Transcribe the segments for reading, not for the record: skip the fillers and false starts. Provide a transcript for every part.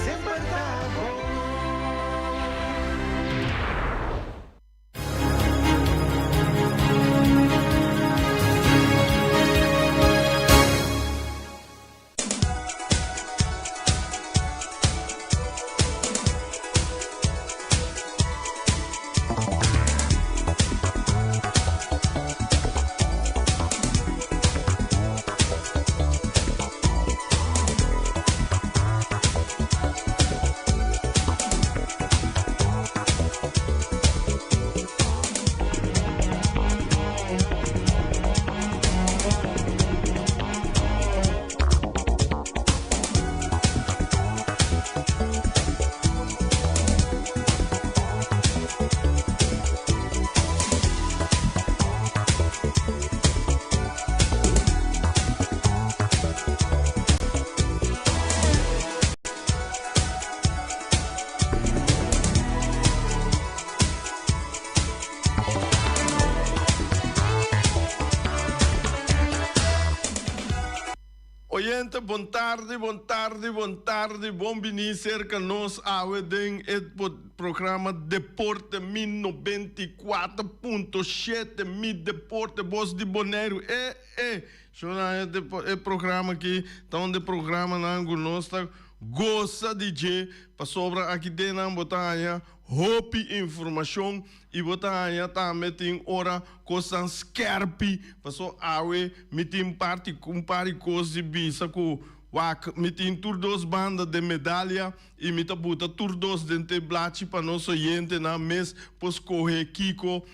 sempre tá bom. Oyente, bom tarde, bom venir cerca nós ao den programa Deporte 94.7 Mi Deporte Bos de Bonaire. É programa aqui, então de programa nango nós tá gosta de para sobra aqui dentro botar hope informação e botar também tem hora coisas scarpe passou awe mitim parte compare coisas de bisa com wak mitim tur dos bandas de medalha e mita buta tur dos dente blati para nosso gente na mês pos correr Kiko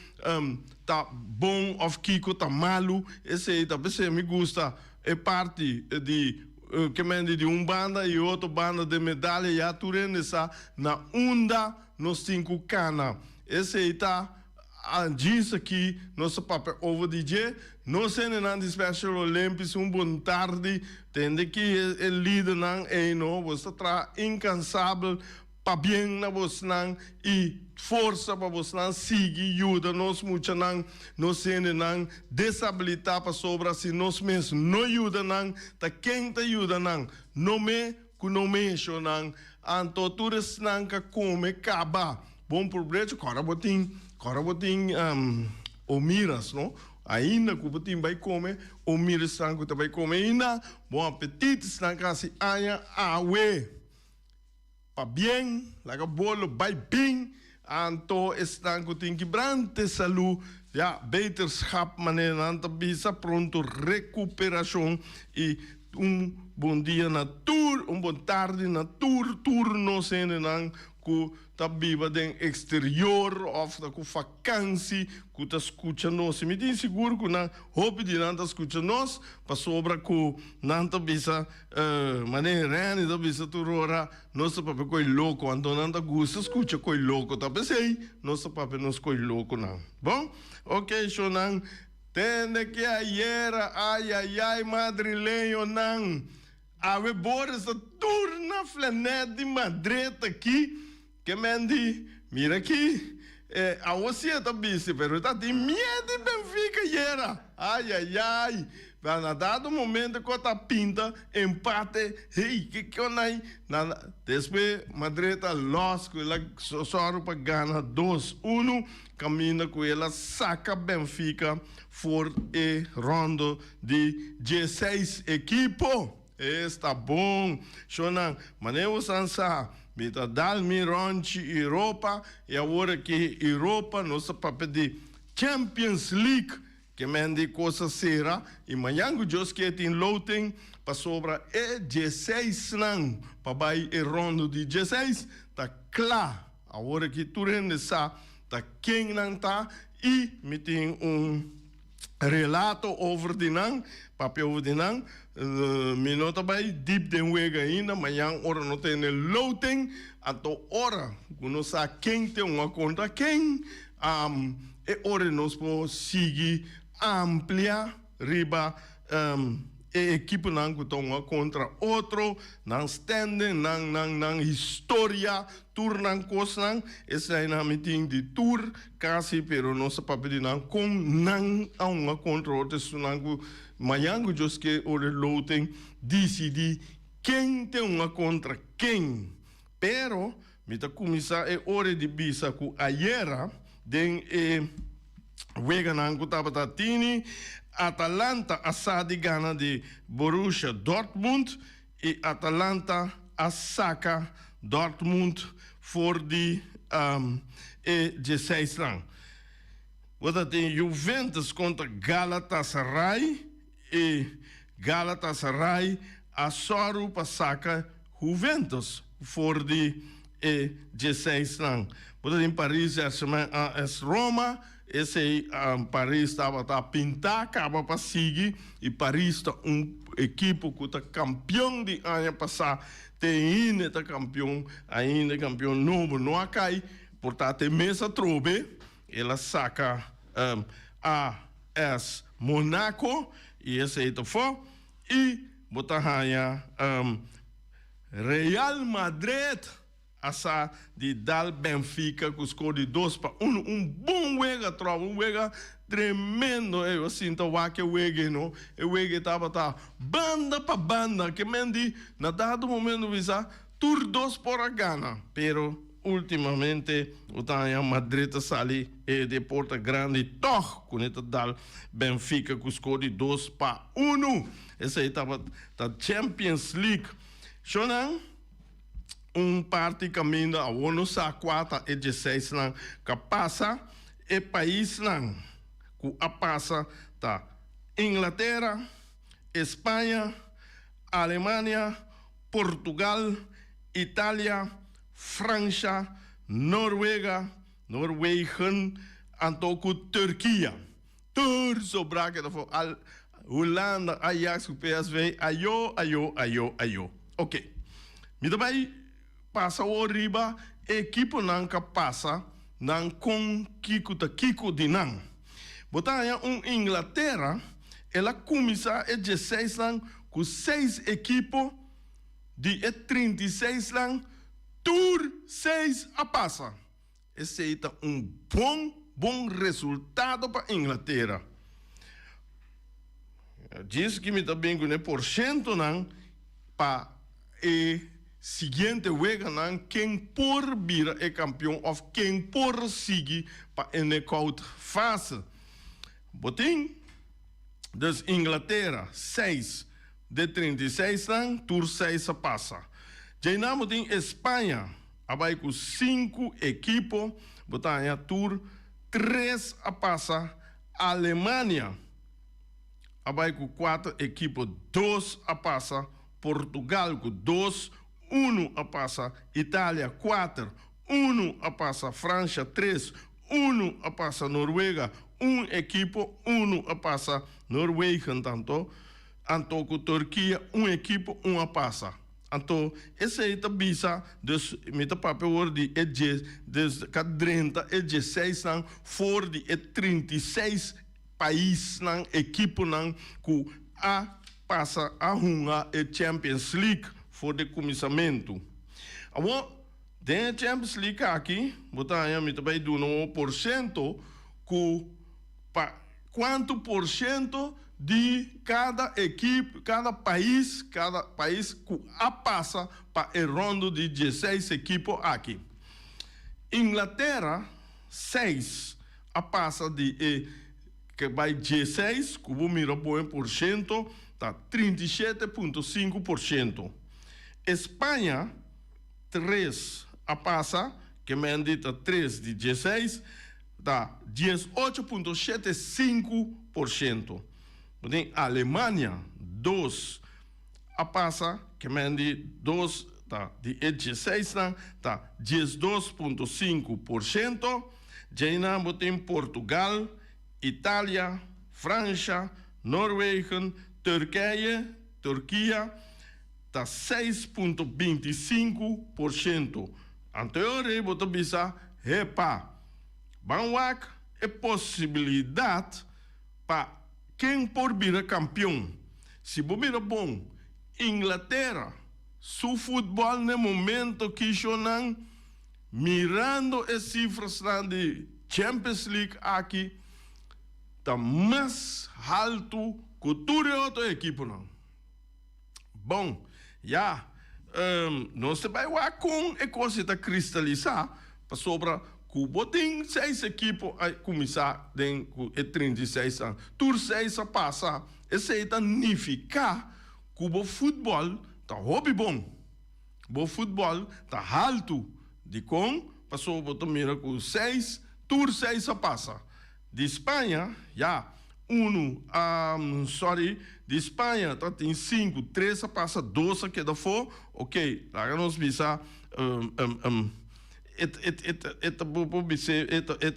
tá bom of Kiko tá malo esse aí tá pensei me gusta é parte de que mende de banda e outra banda de medalha e a turene essa na onda nos 5 cana. Esse aí tá a diz aqui nosso papel over DJ. Nós temos Special Olympics bom tarde. Tende que é líder não é não. Você tá incansável para bem na você não e força para você não seguir ajuda nós muito não nós temos não desabilitar para sobra se nós mesmos não ajuda não tá quem tá ajuda não me que não mexe não anto tudo não que come acaba bom problema cara botin o miras não ainda que botin vai comer o miras não que vai comer ainda bom apetite não que se aia awe para bem like bolo vai bem anto estão com tem quebrante saúde ja beterschap maneira anta bisa pronto recuperação e bom dia na tour bom tarde na tour no sendo não que tá viva den exterior of da com vacância que tá escuta nós me tem seguro que na hope de não tá escuta nós para sobra que não tá bisa maneira né tá bisa turora nosso papel coi louco quando não tá gosta escuta coi louco tá pensei nosso papel nos coi louco não bom ok so não tende que ayer ai madrilenho não ave boras a turna flanet de Madrid aqui que mendi mira aqui a você tá bici pero tá de medo de Benfica era ai na dado momento que tá pinta empate hey que eu não depois Madrid tá lost com ela só para ganhar 2-1 caminha com ela saca Benfica for e rondo de 16 equipo está bom Shonan maneiro sansa mita dalmi ronchi Europa e agora que Europa nosso papel de Champions League que mende coisa será e manhã Deus que tem loting para sobra é 16 não para vai e rondo de 16 tá claro agora que tu renessa tá quem não tá e me tem relato over de não papel over de não minuto vai deep den wega ainda manhã hora não tem loading ato hora não sabe quem tem uma conta quem e hora nós podemos seguir amplia riba e equipe não que toma contra outro não standing não história tour não coisa não esse aí na meeting de tour quase pero nosso papel não com não a uma contra outro não manhã que os que o lotem decidi quem tem uma contra quem Pero, mita começar é hora de bisa com a Iera, den Weganan Kutabatatini, Atalanta assadi gana de Borussia Dortmund e Atalanta assaca Dortmund voor die 16 lang. Wat tem Juventus contra Galatasaray e Galatasaray assoru passaca Juventus voor die 16 lang. Wat in Paris es Roma, esse Paris estava a pintar, acaba para seguir e Paris está equipe que está campeão de ano passado, tem ainda campeão novo, não há cai, portanto mesa trobe, ela saca AS Monaco e esse aí tá fora e botar Real Madrid asa de Dal Benfica que score de 2-1, bom wega trova, wega tremendo, eu sinto que o wega não, o wega tava banda para banda, que mendi na dado momento visa tur 2 por a Gana, pero ultimamente o Tanya Madrid sali e de Porta Grande toch com esse Dal Benfica que score de 2-1, esse aí tava da Champions League, Shonan parte caminho a ONU sa 4 e 16 lang que passa e país lang que a passa tá Inglaterra, Espanha, Alemanha, Portugal, Itália, França, Noruega, antoku Turquia. Tur sobra que al Holanda, Ajax, PSV, ayo. Ok. Mita bai passa o riba equipe não que passa não com Kiko de não. Botar Inglaterra, ela começa a 16 anos com 6 equipes de 36 anos, tur 6 a passa. Esse é bom resultado para Inglaterra. Diz que me está bem com 1% não para seguinte wega nan quem por vir é campeão ou quem por seguir para a knockout fase. Botim, dus Inglaterra 6 de 36 anos, tur 6 a passa. Já botim Espanha, abai com 5 equipos, botam a tur 3 a passa. Alemanha, abai com 4 equipos, 2 a passa. Portugal com 2, 1 a passa, Itália 4, 1 a passa, França 3, 1 a passa, Noruega, 1 equipo, 1 a passa, Noruega tanto, com Turquia, 1 equipo, 1 a passa. Então, esse aí tá bisa, dus, met papel de dus, 30 e 16 anos, for de 36 países, equipo, que a passa a runga e Champions League for de começamento. Agora, dentro da Champions League aqui, botar aí também do 1% quanto por cento de cada equipe, cada país que a passa para o rondo de 16 equipes aqui. Inglaterra, 6 a passa de que vai 16, que vou mirar bom por cento, tá 37,5%. Espanha, 3 a passa, que me dita 3 de 16, dá 18,75%. Alemanha, 2 a passa, que me dita 2 tá, de 16, dá 12,5%. Já botem Portugal, Itália, França, Noruega, Turquia, está 6,25%. Anterior, botou bisa, repa. Banwak é possibilidade para quem por vir campeão. Se você bom, Inglaterra, su futebol no momento que chonan, mirando as cifras de Champions League aqui, está mais alto que todo outro equipe. Não. Bom, já, nós também com a coisa está cristalizar para sobre Cuba tem 6 equipos a começar com 36 anos. Tur 6 a passar, isso significa Cuba futebol tá hobby bom. O futebol tá alto de com passou para mira com 6, Tur 6 a passa. De Espanha, já de Espanha tá tem 5, 3 a passa, 12 que da for, ok, lá nós visa Eta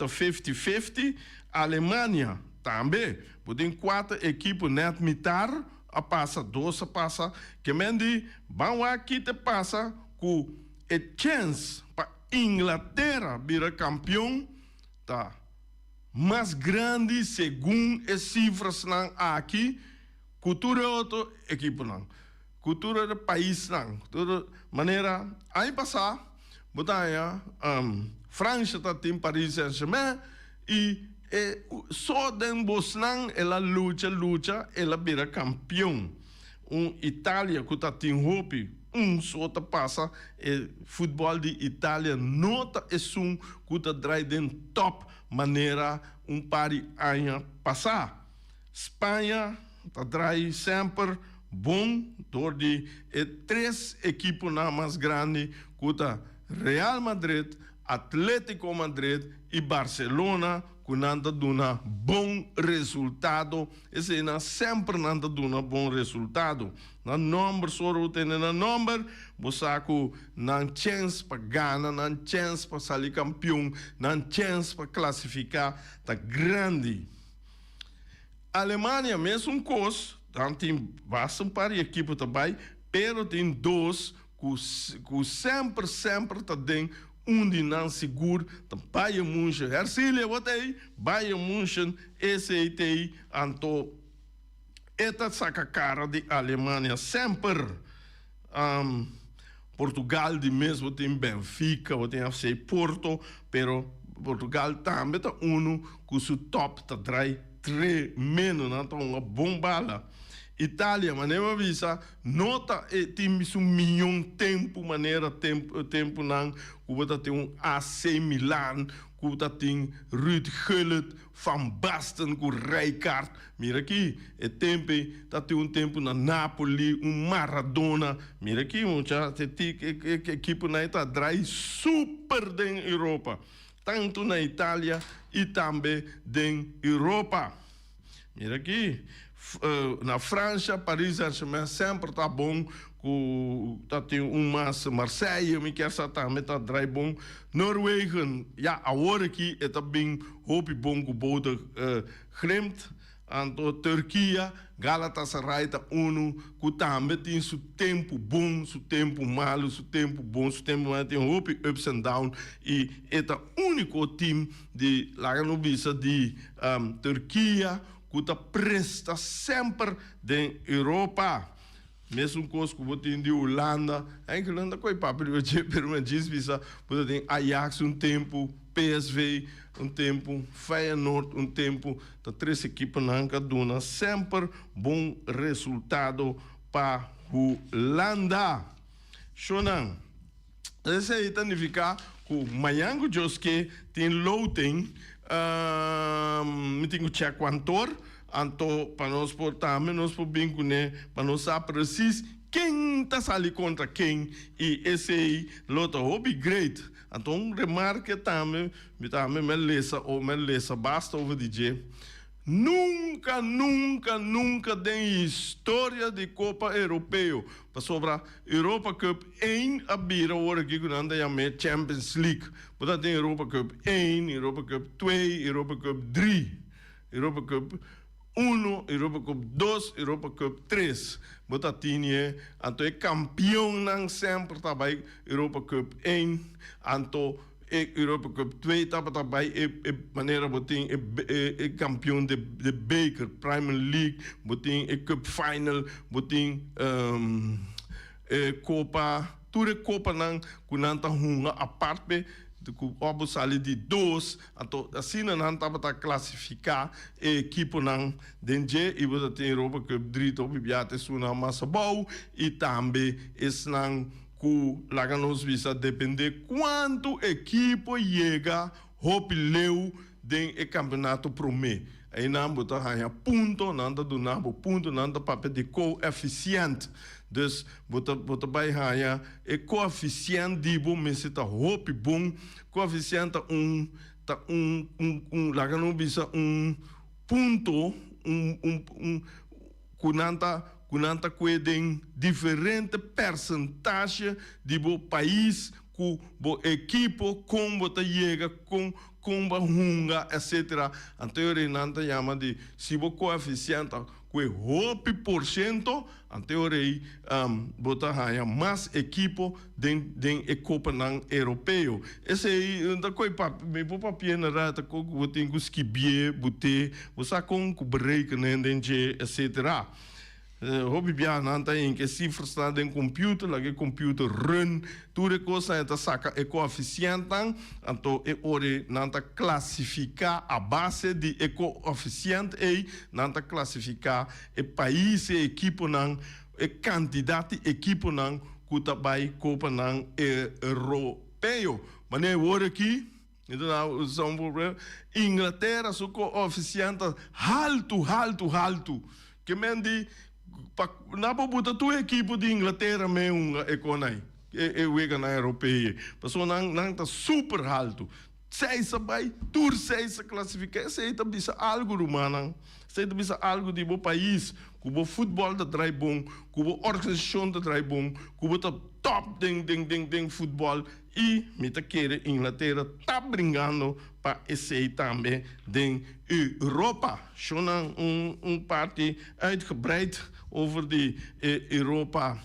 50-50, Alemanha também, tem 4 equipes net militar, a passa, 12 a passa, que mendi, vão aqui te passa, com a chance para Inglaterra virar campeão, tá? Mais grande, segundo as cifras não aqui, cultura outra equipe não, cultura do país não, toda maneira, aí passar, botar França tá tem Paris Saint-Germain e só den Bosnan ela luta ela vira campeão. Itália que tá tem hope só tá passa futebol de Itália nota que tá drai den top maneira pari anos passar. Espanha tá drai sempre bom door de 3 equipes na mais grande que tá Real Madrid, Atlético Madrid e Barcelona, que nanda duna bom resultado. Esse na sempre nanda duna bom resultado. Na número só tem na número, você que não chance para ganhar, não chance para sair campeão, não chance para classificar, tá grande. Alemanha mesmo coisa, tem bastante para equipe também, pero tem 2 que sempre tá dentro de não seguro, Bayern München, Herzliya, what aí, Bayern München, SAT, anto, esta saca cara de Alemanha, sempre, Portugal de mesmo tem Benfica, tem FC Porto, pero Portugal também tá que o top tá trai 3 menos, então uma bombala. Itália, maneira visa, nota tem milhão tempo, maneira tempo não, que tem AC Milan, que tem Ruud Gullit, Van Basten, com Rijkaard. Mira aqui, tempo, tem tempo na Napoli, Maradona. Mira aqui, mucha, equipe na Itália drai super den Europa, tanto na Itália e também den Europa. Mira aqui. Na França, Paris Saint-Germain sempre tá bom, tem Marseille, me quer também tá drai bom. Noruega, ja, agora aqui é bem hoop bom com boda Glimt, anto Turquia, Galatasaray tá que também tem seu tempo bom, seu tempo malo, seu tempo bom, seu tempo malo, tem hoop ups and downs e é o único time de lá no visa de Turquia que presta sempre da Europa. Mesmo coisa que você tem de Holanda, a Holanda coi papel pero diz visa, você tem Ajax tempo, PSV tempo, Feyenoord tempo, tá 3 equipes na cada sempre bom resultado para Holanda. Shonan, esse aí significa que o Mayango Joske tem loading, me tenho que checar quanto, então para nós portar, nós podemos né, para nós saber precis quem está saindo contra quem e esse aí lota hobby great. Então remarque também, me lesa basta over DJ. Nunca tem história de Copa Europeu para sobre Europa Cup 1 a bira hora que nós chamamos Champions League. Portanto, tem Europa Cup 1, Europa Cup 2, Europa Cup 3, Europa Cup 1, Europa Cup 2, Europa Cup 3. Portanto, é campeão não sempre também Europa Cup 1, então Europa Cup 2 também maneira botin campeão de Baker Premier League, botin Cup Final, botin Copa, tudo Copa não kunanta hunga a parte o obo sali de 2, então assim não estava a classificar a equipe não dentro e você tem Europa Cup 3 to bibiate suna massa bom e também esse não que lá nos visa depender quanto equipo chega Hopileu den campeonato pro me. Aí não botar ganhar ponto, não dá do nabo ponto, não dá papel de coeficiente. Dus botar vai ganhar e coeficiente de bom, mas está hopi bom, coeficiente lá não bisa ponto, kunanta kweding diferente percentage de bo país ku bo equipo com bota chega com ba hunga etc. Anterior nanta chama de se bo coeficiente que hopi por cento anterior bota haya mais equipo den equipo nan europeu. Esse aí da coi pa me bo papie na rata ko botin ku skibie bote bosa com ku break nenden etc. Hobby bia nanta in que cifras na den computer, la que computer run, tudo coisa enta saca e coeficiente anto e ore nanta classificar a base de coeficiente e nanta classificar e país e equipo nan e candidato equipo nan kuta bai copa nan europeu. Mas ore aqui então, são Inglaterra, su coeficiente alto. Que mendi na bobuta tu equipe de Inglaterra me econai e wega na europeia passou não tá super alto seis vai tur seis classificar sei tá bisa algo rumana sei tá bisa algo de bo país cubo futebol da trai bom cubo organização da trai bom cubo tá top ding futebol e me tá querer Inglaterra tá brincando para esse também den Europa schon parte uitgebreid over de Europa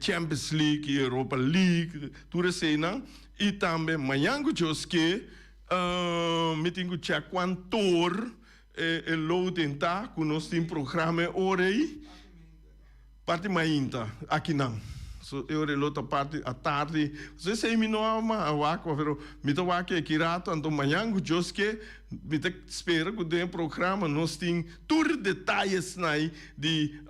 Champions League, Europa League, tudo isso não. E também manhã que meeting que quantor lo tentar que nós tem programa hoje parte mainta aqui não. So eu relota parte à tarde. Você sei me não ama wako pero me to wako aqui rato então manhã que me te espera que o programa nós tem todos detalhes nai de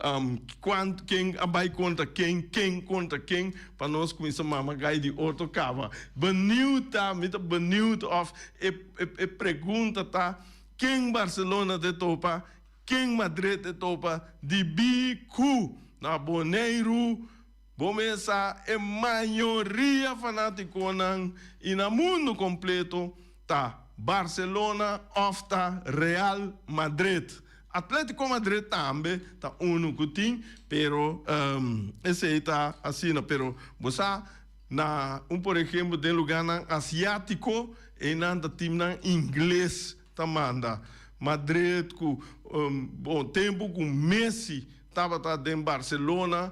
quanto quem abai contra quem contra quem para nós começar mama gai de outro cava. Benieuwd tá me te benieuwd of e pergunta tá quem Barcelona de topa quem Madrid de topa de bico na Boneiro. Bom, essa é a maioria fanático e no mundo completo tá Barcelona ou tá Real Madrid. Atlético Madrid também tá que tem, pero esse aí tá assim, pero você na por exemplo de lugar asiático e nanda time inglês tá manda Madrid com bom tempo com Messi tava tá em Barcelona.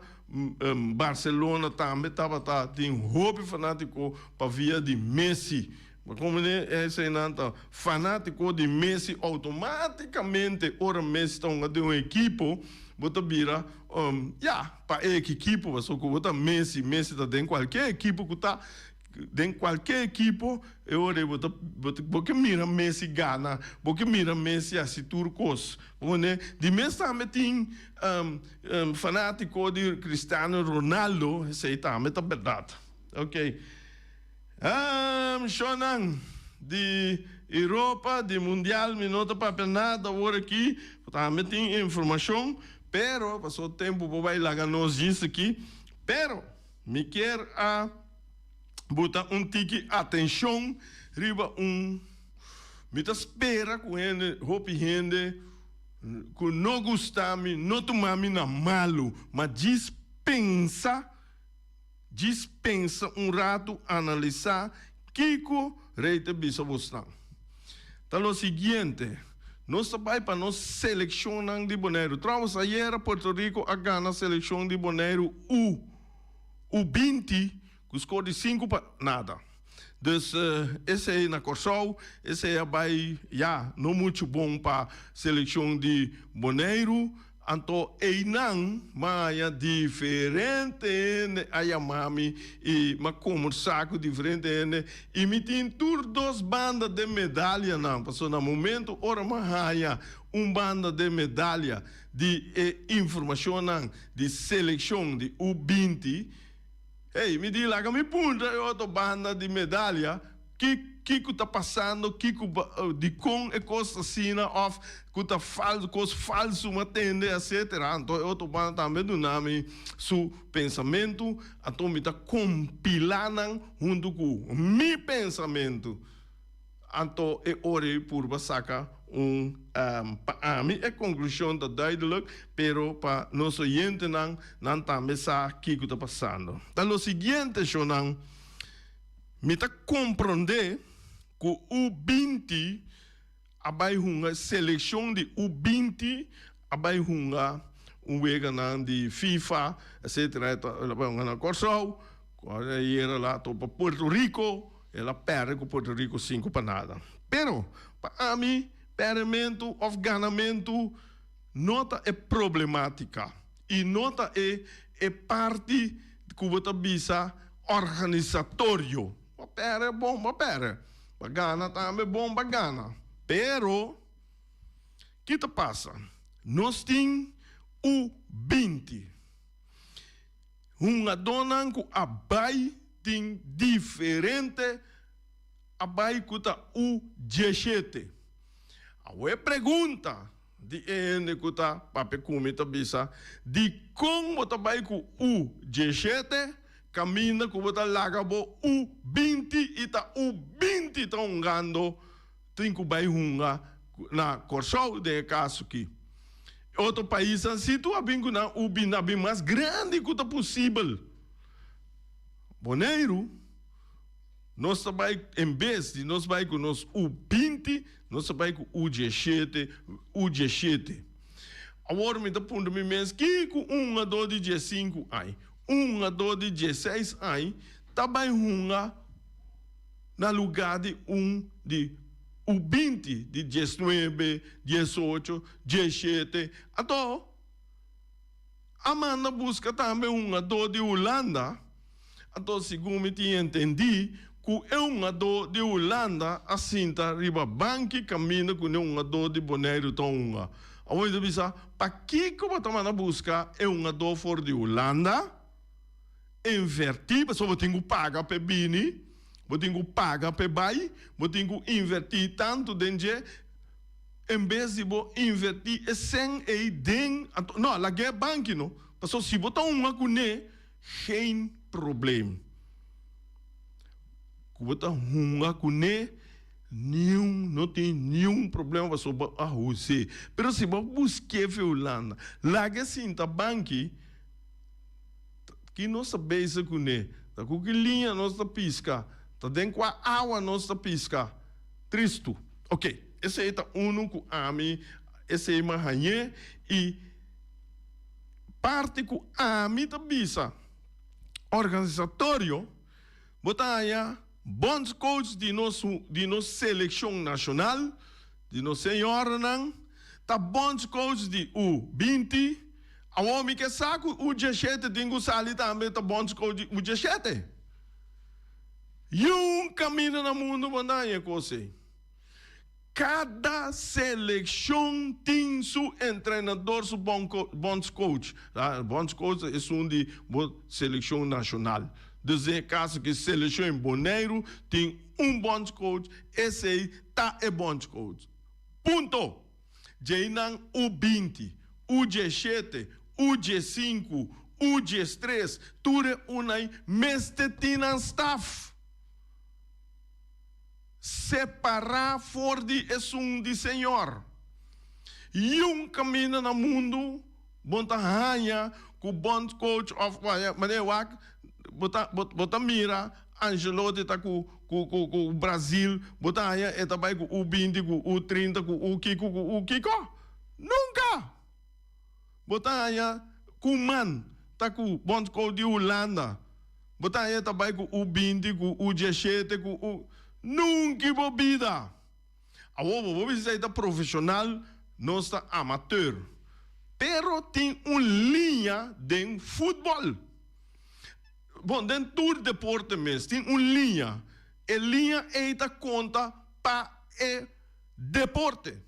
Barcelona também estava tem hobby fanático para via de Messi. Mas como é esse fanático de Messi automaticamente ora Messi está de uma equipe bota vira para equipe só que bota Messi está em qualquer equipe que está em qualquer equipe eu porque mira Messi gana porque mira Messi assim turcos de Messi também tem fanático de Cristiano Ronaldo esse também é verdade ok Shonan de Europa de Mundial me nota para nada agora aqui também tem informação pero passou tempo vou vai lá nos disso aqui pero me quer a botar tique atenção riba me tá espera com ele hopi gente que não gostami não tomami na malo mas dispensa rato analisar Kiko reite bisa bustan tá o seguinte nós vai para nós selecionar de Bonaire tramos ayer Porto Rico a Gana seleção de Bonaire U20 com score de 5 para nada. Dus esse aí na Corsol, esse aí vai, não muito bom para seleção de Bonaire. Então, não, mas é diferente, aí mami, e mas como saco diferente, e me tem duas bandas de medalha, não, passou no momento, ora, mas banda de medalha de informação, de seleção de U20, Hey, me diz lá que me punta outra banda de medalha, que está passando, que de com é coisa assim, of que está falso, coisa falso, uma tende, etc. Então, outra banda também do nome, seu pensamento, então me está compilando junto com o meu pensamento. Então, é hora por sacar para mim é conclusão da duidelijk, pero para nosso oyente não também sabe o que está passando. Então, o seguinte, Shonan, me está compreender que o 20 abai uma seleção de o 20 abai uma wega de FIFA, etc. Abai uma corso, quando era lá para Porto Rico, ela perde com Porto Rico 5 para nada. Pero para mim perdimento ou ganamento nota é problemática e nota é parte que você bisa organizatório. Pera é bom, pera. Bagana também é bom, bagana. Pero, que te passa? Nós temos o 20. Uma dona que abai tem diferente abai que está o 17. A pergunta de ene que está para comida bisa de como você vai com o 17 caminha que você larga o 20 e tá o 20 está ungando tem que vai hunga na corso de caso aqui. Outro país assim tu abingo na o binabi mais grande que tá possível. Boneiro nós vai em vez de nós vai com nós o 20 nós vai com o 17 o 17. Agora me dá ponto me mesmo que com uma dor de 15 ai uma dor de 16 ai também hunga na lugar de o 20 de 19, 18, 17. Então, Amanda busca também uma dor de Holanda. Então, segundo eu entendi, que é uma dor de Holanda, assim, tá riba banque, caminha com uma dor de Bonaire, tonga. Agora, eu disse, para que você está busca é uma dor fora de Holanda? Invertir, pessoal, eu tenho que pagar para Bini. Você tem que pagar para bai, você tem que invertir tanto dentro, em vez de invertir sem e den, não, lá é banco não, porque se você tem uma cune, sem problema. Se você tem uma cune, não tem nenhum problema para sobre a você. Mas se você buscar violando, lá é assim, tá banco, que não sabe se cune, tá com que linha nós tá pisca. Dentro da água nós pisca. Tristo. Ok. Esse é o único ami. Esse é o manhã. E parte que a mim também organizatório. Botar aí bons coaches de nossa seleção nacional. De nossa senhora. Tá bons coaches de U20. A homem que sabe o 17 tem que sair também. Tá bons coaches de U17. E caminho no mundo bandaia coisa. Cada seleção tem seu treinador, seu bons coach. Bons coach é de seleção nacional. Desde caso que seleção em Bonaire tem bons coach, esse aí tá bons coach. Ponto. Jainan o 20, o 17, o 15, o 13, tudo unai mestetina staff. Separar fora de de Senhor. E caminho no mundo, bota ranha, com bom coach of Manewak, bota mira, Angelotti está com o Brasil, bota ranha, é também com o 20, com o 30, com o Kiko. Nunca! Bota ranha, com o Man, está com o bom coach de Holanda, bota ranha também com o 20, com o 17, com o nunca bebida. Agora, você é profissional, nós é amador. Pero tem uma linha de futebol. Bom, dentro do deporte mesmo, tem uma linha. A linha é da conta para o deporte.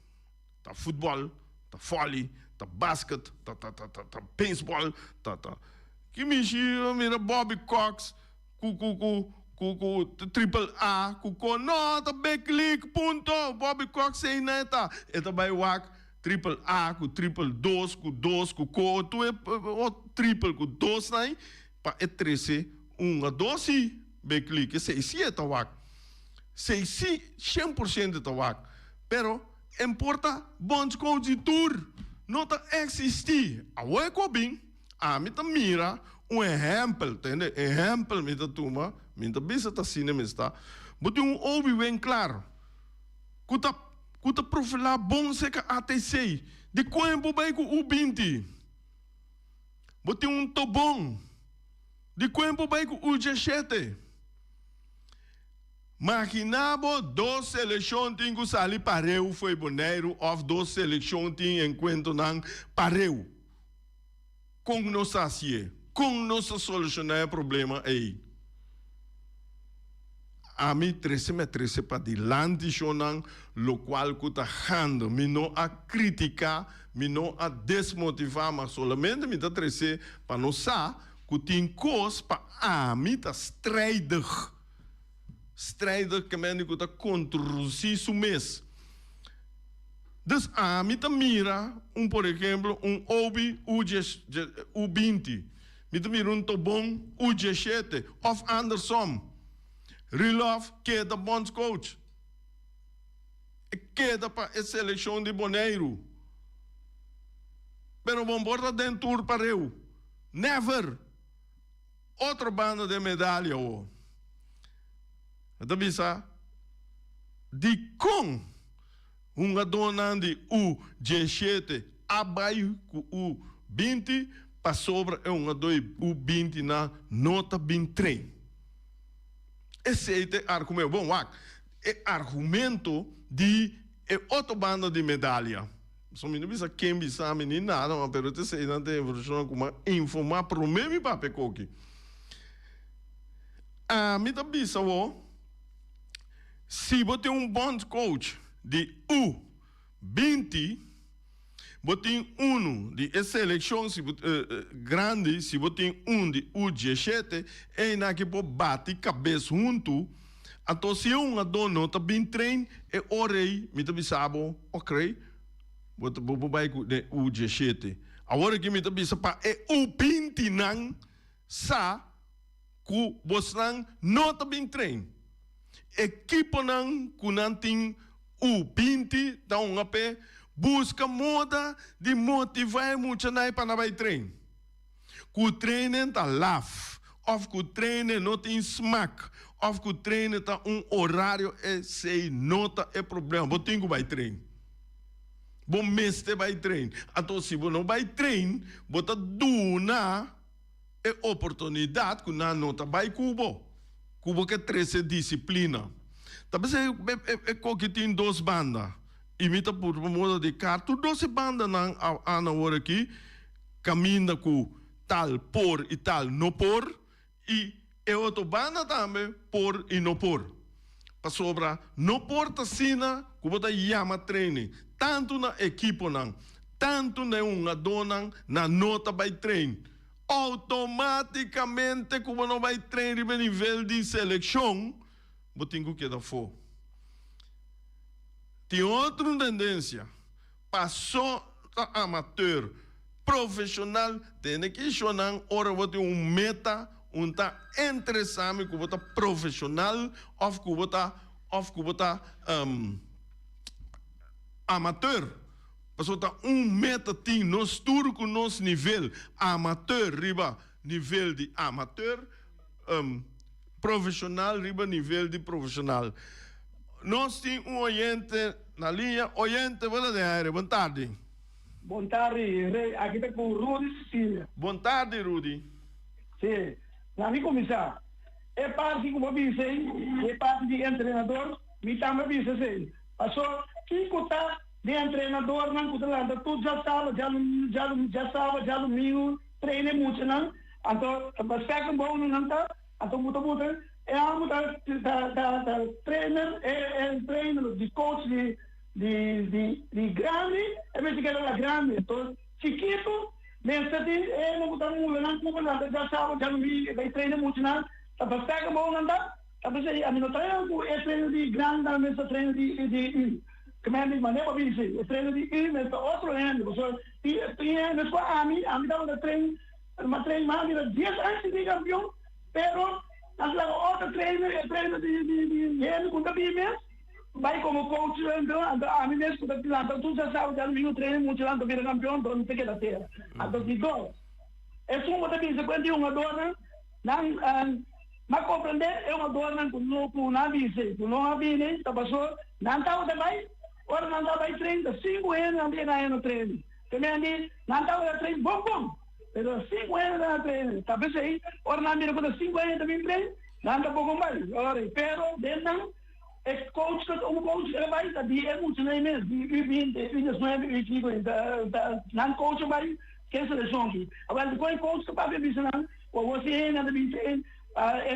Tá futebol, tá vôlei, tá basquete, tá beisebol, tá Que mira Bobby Cox, triple A, nota, backlick, ponto, Bobby Cox sem neta. Eta vai wak, triple A, triple 2, 2, tu é triple, 2, né? Pa é 13, 1 a 12, backlick, 6, eta wak. 6, 100% eta wak. Pero, importa, bons coach de tour, nota existir. A weko bem, a mita mira, exemplo, entende? Exemplo, mita tuma, mita bisa ta cinema está. Bote obi bem claro. Kuta profilar bom seca ATC. De quando vai com o 20. Bote tobão. De quando vai com o 17. Maquinabo 2 seleções tinha que sair pareu foi boneiro of 2 seleções tinha enquanto não pareu. Com nossa cie, com nossa solucionar o problema aí. A mim 13 para dilante chonan, lo qual que tá hando, me não a criticar, me não a desmotivar, mas solamente me dá 13 para não sa, que tem coisa para a mim tá strijdig. Strijdig que men que tá contra o mês. Dus a mim tá mira, por exemplo, obi U20, me tá mira tobon U17, of andersom. Rilov queda bons coach. Queda para a seleção de Boneiro. Pero bom borda dentro para eu. Never. Outra banda de medalha. Então, bisa, de com dona de U17 abaixo com U20 para sobre U20 na nota 23. Esse é o argumento. Bom, é argumento de outra banda de medalha. Só me não bisa quem bisa nem nada, mas eu sei não tem informação como informar para o mesmo papel aqui. A mim também bisa se você tem bom coach de U20, você tem de seleção grande, se você tem de U17, é na que pode bater cabeça junto. Então, se uma nota bem trein, é orei, me também sabe, ok, você vai de U17. Agora que me também sabe, é U20 não, sa, que você nota bem trein. Equipe não, que não tem U20, dá pé, busca moda de motivar muito na para não vai treinar. Que o treino está laf, ou que o treino não tem smack, ou que o treino está horário sei nota é problema. Você tem que vai treinar. Bom mês te vai treinar. Então se você não vai treinar, você duna é oportunidade que não nota vai cubo. Cubo que 13 disciplina. Talvez é que tem 2 bandas. Imita por modo de carta, 12 bandas na hora aqui, caminha com tal por e tal não por, e outra banda também por e não por. Para sobra, não por tacina, que você chama treino, tanto na equipe, tanto na dona, na nota vai treino. Automaticamente, como não vai treinar no nível de seleção, você tem que dar fora. Tem outra tendência. Passou a amador, profissional, tem que chamar, ora você meta, tá entre exame que você profissional, ou que você amador. Passou tá meta tem nós tudo com nosso nível amador riba nível de amador, profissional riba nível de profissional. Nós temos oyente na linha, oyente verdadeiro. Boa tarde. Boa tarde, aqui está com o Rudy Cecília. Boa tarde, Rudy. Sim, na minha comissão, é parte como disse, é parte de treinador, me chama disse assim, passou, quem está de treinador, não está lá, tudo já sabe, já domingo, treina muito, não, então, basta que bom não está, então, muito, é algo da trainer, é trainer de coach de grande, é mesmo que era grande, então, chiquito, Men sati não botar mula não como lá já sabe já me vai treinar muito não tá pega bom não dá tá pensei a mim não treino é treino de grande mas treino de como é mesmo né para mim é treino de mas outro ano só tinha não só a mim dava treino mas treino mais de 10 anos de campeão pero as lá outro treino é treino de ele com também mesmo vai como coach então a mim mesmo que lá tu já sabe já me treino muito lá do campeão então não tem que dar terra então digo é só uma também se quando uma dona não mas compreender é uma dona com na bise com não abine tá passou não tá o também ora não tá vai treino 5 anos não tem no treino também não tá o treino bom pero 5 anos na treino tá pensei ora não mira com 5 anos também treino não tá pouco mais ora pero dentro é coach que o coach ele vai da dia muito nem mesmo de 29 não coach vai que é seleção aqui agora depois coach que para ver isso não ou você ainda de 20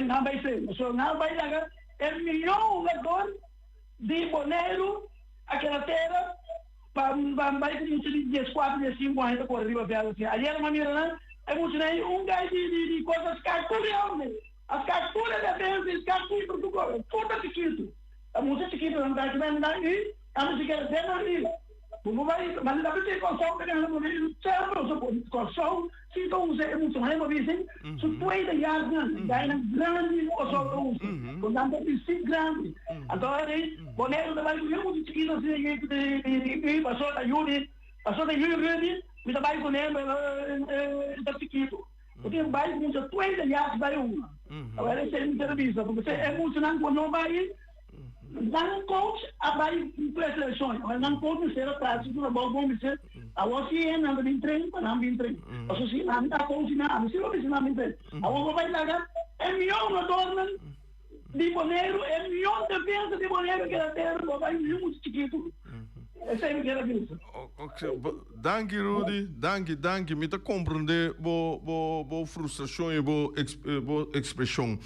não vai ser só não vai lá é milhão jogador de Boneiro aquela terra para vai ter muito de 10 4 de 5 anos por arriba para assim ali era uma mira não é muito nem gajo de coisas capturas as capturas da vez capturas do gol tudo chiquito a música chiquita não está aqui aí a música é dentro ali como vai mas dá para ter console pegando no meio sempre o console se então é muito mais uma vez se foi da yarda daí na grande console quando anda de si grande agora aí Boneiro da vai muito chiquito assim de passou da Yuri me da vai com ele da chiquito porque vai muito foi da yarda vai uma agora esse é entrevista porque é muito não quando vai não coach a vai para seleções mas não coach ser prático na boa bom ser a você não tem treino para não tem treino ou se não está coach não se não tem treino a você vai lá é milhão na dona de Boneiro é milhão de vezes de Boneiro que era terra vai muito chiquito esse é o que era isso danke Rudy danke me tá compreender bo frustração e bo expressão.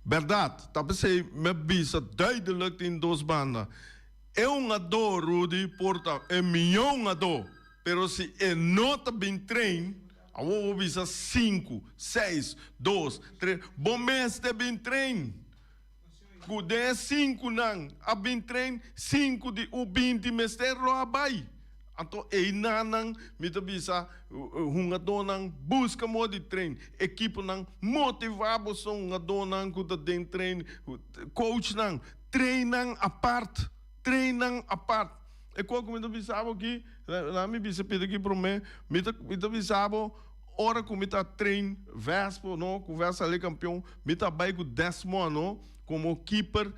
Verdade, tá pensei, me bisa duidelijk in duas bandas. É ador, Rudy, porta, é milhão ador. Pero se é nota bem trein, a vou bisa 5, 6, 2, 3, bom mês de bem trein. Cude 5 não, a bem trein, 5 de o 20 mestero abai. Então, nanang mitabisa hungadonang busca mo de treino, equipe nang motivabo song ngadonang kuda den treino, coach nang treinang apart. E qual que mitabisabo aqui, lá me bisa pede aqui para mim, mitabisabo hora que mita treino, vespo no, conversa ali campeão, mitabai com 10º ano como keeper.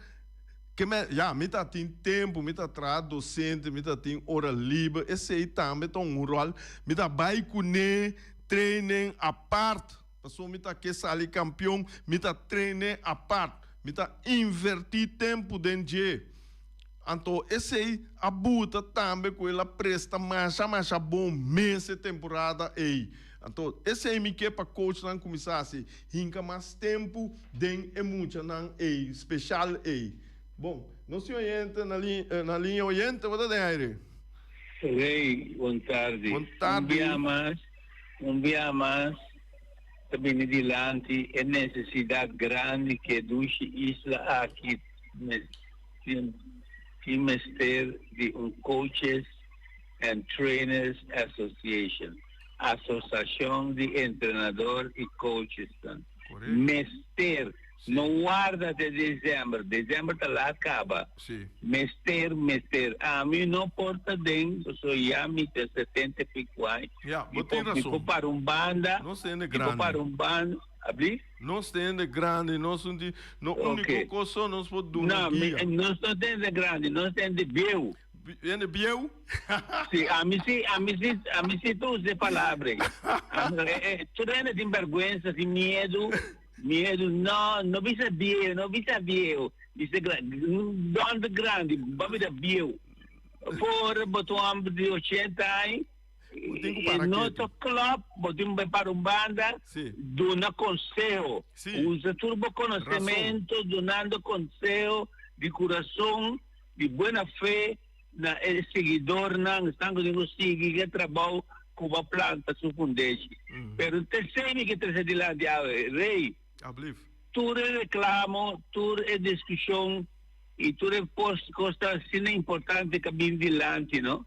Que me tem tempo, me traz docente, me tem hora livre, esse aí também tem rol, me vai com treinem a parte, passou me que ali campeão, me treinem a parte, me invertir tempo dentro de. Então, esse aí abuta também com ela presta mais bom mês de temporada aí. Então, esse aí me quer para coach não começar assim, hinca mais tempo dentro muito não aí, especial aí. Bom, nosso oyente na linha oyente, what é aí? Rei, boa tarde. Boa tarde. Um dia mais, também adiante, é necessidade grande que duas islas aqui, que mestre de coaches and trainers association, associação de treinador e coaches, mestre. Não guarda de dezembro está lá acaba. Sim. Mester. A mim não porta dentro, sou já me tem 75 anos. Fico para banda. Não se grande. Para banda. Abri? Não se grande, não se no único coisa não se pode do não se tem grande, não se tem biel. Viene biel? Sim, a mim se tu usa palavra. Tu tem vergonha, sem medo, não bisa biel. Bisa grande, babi da biel. Por botar de 80 anos, no club, botar para banda, dona conselho. Usa turbo conhecimento, donando conselho de coração, de boa fé, na seguidor, estão com seguir trabalho Cuba planta su fundeixe. Pero terceiro que terceiro de lá de rei, tudo é reclamo, tudo é discussão e tudo é costa assim importante que vem de lá, não?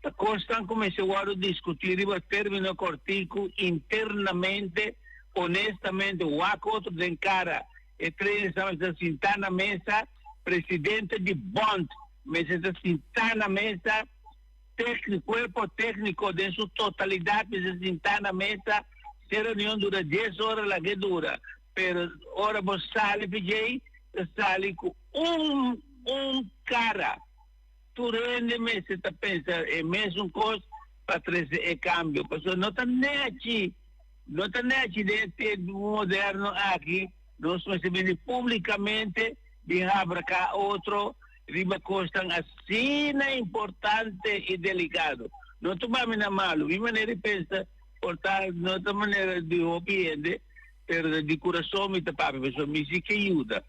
A costa começou a discutir e terminou cortico internamente, honestamente, o outro de encara e três estamos sentar na mesa, presidente de Bond, mas está sentar na mesa, cuerpo técnico de sua totalidade, se sentar na mesa, se a reunião dura 10 horas, la que dura, pero ora você sale com cara, tu rende me se tá pensa, é mesmo coisa para trazer e câmbio, porque não está nem dentro do moderno aqui, nós recebemos publicamente, de abra cá outro, riba costan assim importante e delicado. Não tomamos na malo, de maneira pensa, portanto, não de maneira de obediente, pero de coração me tapava, pessoal, me se que ajuda,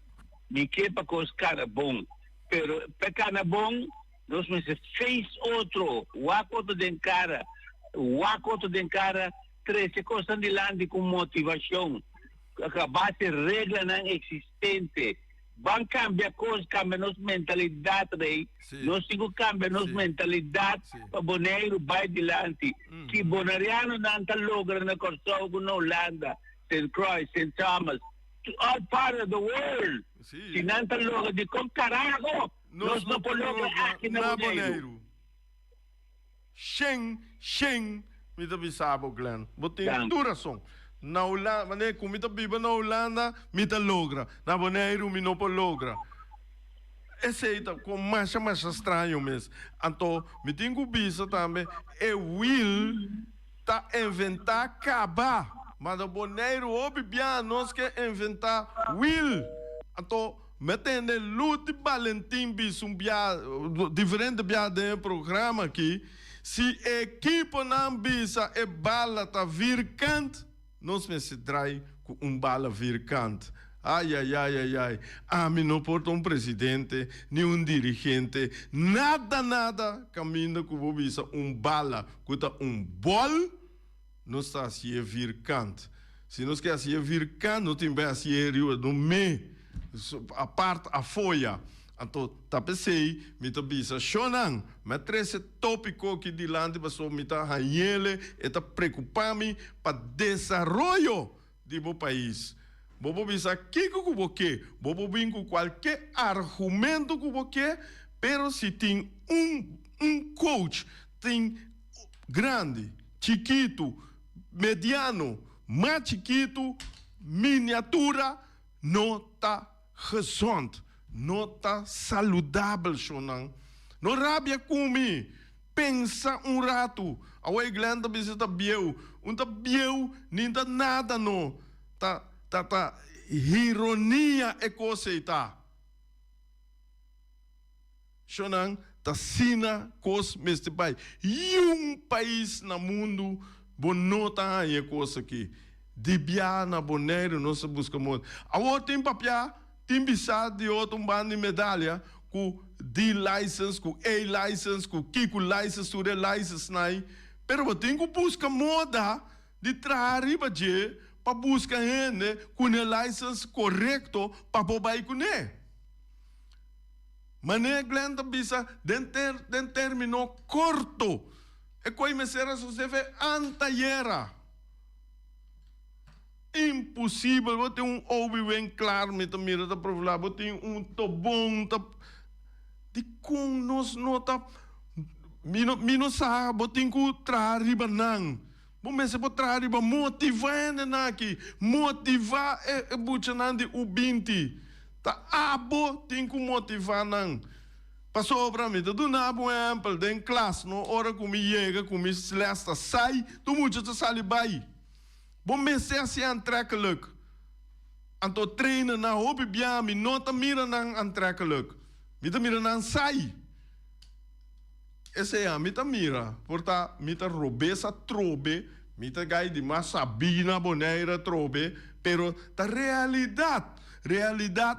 me que para coscar bom, pero para cana bom, nós me se fez outro, o acordo de encara, 13 coisas de lá com motivação, a base regra não existente. Vão cambiar coisas, cambiar nossa mentalidade, rei. Nós temos que cambiar nossa mentalidade para Bonaire vai adiante. Que Bonaireano não está logrando na Kosovo, na Holanda, St. Croix, St. Thomas, to all part of the world. Se não está logrando, de como carajo, nós não podemos lograr aqui na Bonaire. Shen, me dá bisabo, Glenn. Botem duração. Na Holanda, mané, comida biba na Holanda, mita logra. Na Bonaire, mi não logra. Esse é com mais estranho mesmo. Então, me tenho bisa também, will tá inventar acabar. Mas na Bonaire, obviamente, nós que inventar will. Então, metendo luta de Valentim bis diferente de programa aqui. Se a equipe não bisa e bala tá virkant, nós me se trai com bala virkant. Ai. A mim não porta presidente, nem dirigente, nada caminha com o bisa bala, com bol, não está assim virkant. Se nós quer assim virkant, não tem bem assim no meio, a parte, a folha. Então, tapesei, me tabisa, chonan, mas três tópico que de lá, passou, me tá hanhele, e tá preocupado para desenvolvimento do país. Bobo bisa, que você, bobo vem com qualquer argumento que você, pero se tem coach, tem grande, chiquito, mediano, mais chiquito, miniatura, não tá gezond. Não está saudável, Shonan. Não rabia comigo. Pensa rato. A Glenda visita bieu. Bieu, nem dá nada, não. Tá ironia é coisa. Shonan, tá sina coisa neste país. E país no mundo, não tá aí coisa aqui. De bia na Bonaire, não se busca muito. A tem papel. Tem bisado de outro bando de medalha com D-license, com A-license, com Kiko license, com license, pero tem que buscar moda de trazer para buscar gente com o license correto para poder com ele. Mas a Glenda bisa den termino corto. E como será se vê antayera. Impossível, você tem ouvido bem claro, me tá mirando para falar, você tem tobão, de como nós não tá, não sabe, você tem que trazer riba não, você pode trazer riba motivando aqui, motivar é buchanan de ubinti, tá abo tem que motivar não, passou para mim, do nabo amplo, de classe, no hora que me chega, que me celesta sai, tu muito sai vai. Bom, mas é assim aantrekkelijk. Anto trainen na hobby bia, mi nota mira na aantrekkelijk. Mita mira na sai. Esse é mita mira, porta mita robesa trobe, mita gai de Sabina Bonaire trobe, pero ta realidade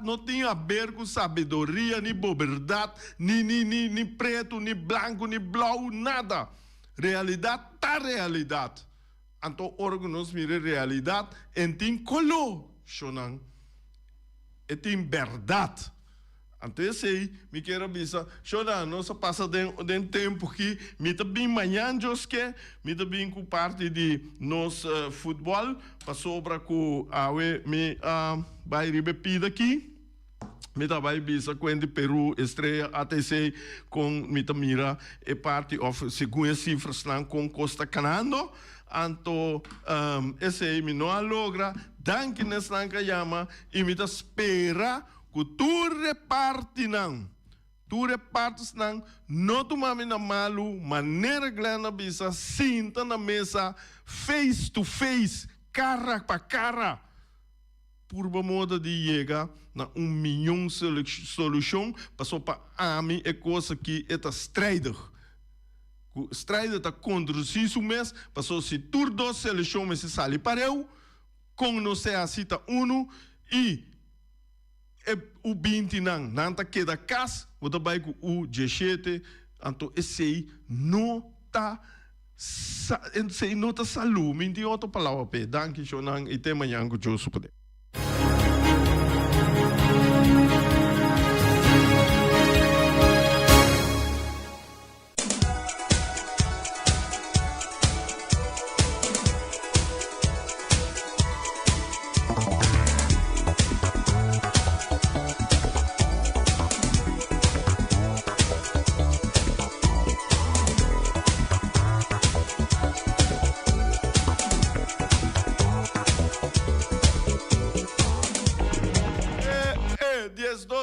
não tem a ver com sabedoria, nem boberdade, nem preto, nem branco, nem blau, nada. realidad ta realidad. Anto órganos mire realidad en tin colo, shonan. Etin verdad. Antes sei, me quero bisa, shonan, não se passa de tempo que me também manhã que me também com parte de nos futebol, passou para com a me vai ribepida aqui. Me vai bisa com de Peru estreia ATC com me mira e parte of segundo cifras lá com Costa Canando. Anto esse me não logra, danke nessa chama e me espera que tu repartes não tu mami na malu, maneira glena bisa, sinta na mesa, face to face, cara para cara, por modo de chegar na milhão solução, passou para a mim é coisa que é strijder. Strijder está contra o mês, passou se tur dos seleções se sali para eu, com não sei a cita uno e o 20 não tá queda cas, o trabalho com o 17, então esse não tá saludo, em outra palavra pe, danke shonan e tema yango jo supode.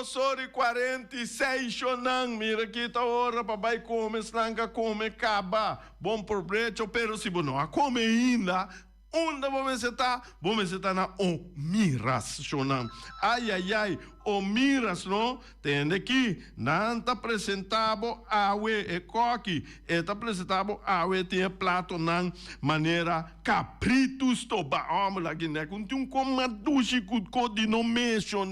Sorry, 46, Shonan, mira aqui tá hora para vai comer, snanga come, caba, bom proveito, pero se não a come ainda, onde vamos estar na o miras, Shonan, ai, o miras, não, tem aqui, não tá apresentado awe e coque, tá apresentado awe tem prato na maneira capritos toba, vamos lá que né, com um comaduchi com de nomeação,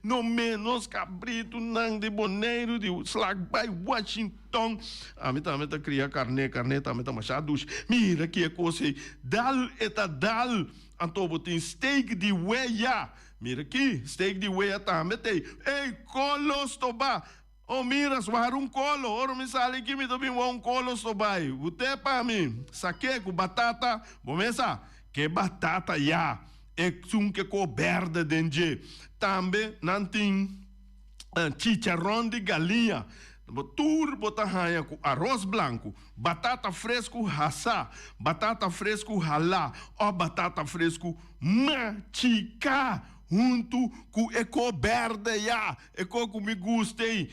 no menos cabrito nan de boneiro de slag by Washington, a mim também tá criar carne também tá machado, mira que é coisa, dal, anto tem steak de weia. Mira aqui, steak de weia também tem. Ei, colos toba. Oh, mira, suar colo. Ora, me sale aqui, me também colos toba. Você para mim, saque com batata. Começa, que batata já. É que coberta dentro. Também não tem chicharrão de galinha. Botar raia com arroz branco, batata fresco assá, batata fresco ralá, ou batata fresco machica, junto com coberta já, que me gostei.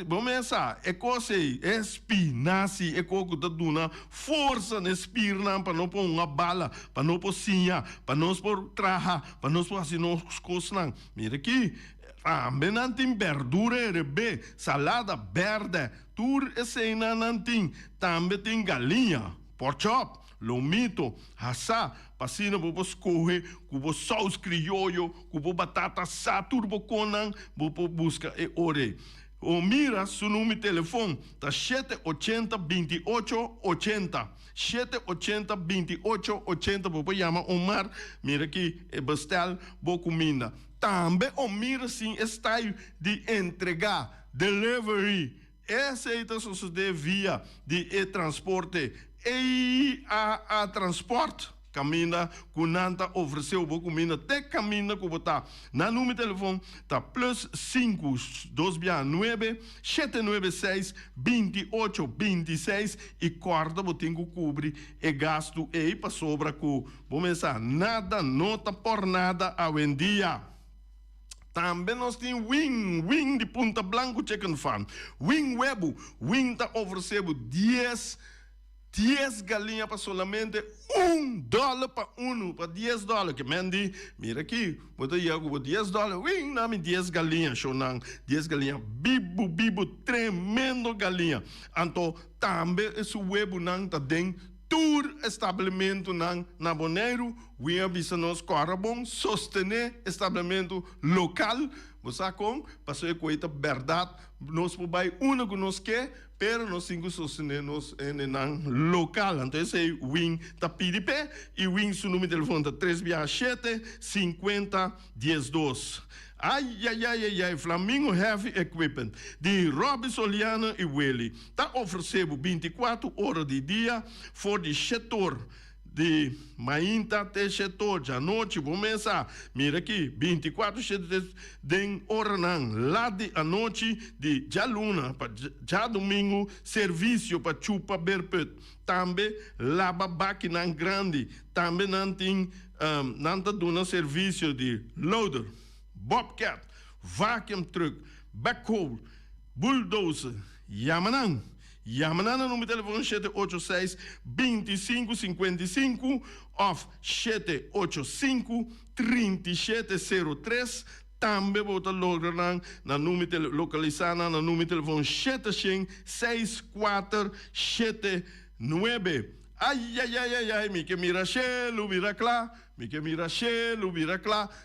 Vamos pensar, sei, espinaci, que tá dando força nesse pirna para não pôr uma bala, para não pôr sinha, para não pôr traja, para não pôr assim nos coisas. Mira aqui. Também não tem verdura, rebe, salada verde, tudo isso aí não tem. Também tem galinha, porchop, lomito, assá, passina para você correr, com sauce criollo, com batata assá, tudo conan, para buscar e ore. O mira, seu número de telefone, tá 780-2880. 780-2880, você chama Omar, mira aqui, é bestel, boa comida. Também o mira sim está de entregar, delivery, essa sucede via de transporte e a transporte caminha com nanta ofereceu boa comida até caminha com botar na número de telefone tá +5 269 796 2826 e corda botinho cobre e gasto e para sobra com vamos pensar nada nota por nada a vendia. Também nós temos Wing de Punta Blanco Chicken Farm. Wing está oferecendo 10 galinhas para solamente $1 para para $10. Que mendi, mira aqui, bota aí com $10. Wing, nome 10 galinhas, shonan, 10 galinhas, bibo, tremendo galinha. Então, também esse web não está dentro Tour estabelecimento na Bonaire, we avisa nos corabon, sostener estabelecimento local, você com, passou a coisa verdade, nós podemos único nos que, pero nós temos que sostener nos em local, então esse wing tá PDP e wing seu número de telefone tá 367 50 12. Ai, Flamingo Heavy Equipment, de Robin Soliana e Willy, está oferecendo 24 horas de dia for de setor de mainta até setor de noite, vou começar, mira aqui, 24 de hora lá de a noite, de já luna, já domingo, serviço para chupa berpet, também lava máquina grande, também não tem, não tá dando serviço de loader, bobcat, vacuum truck, backhoe, bulldozer, Yamanan no número de telefone 786-2555 of 785-3703. Também vou lograr na número localizado na número de telefone 76479. Ai, mi que mira chelo, vira clá,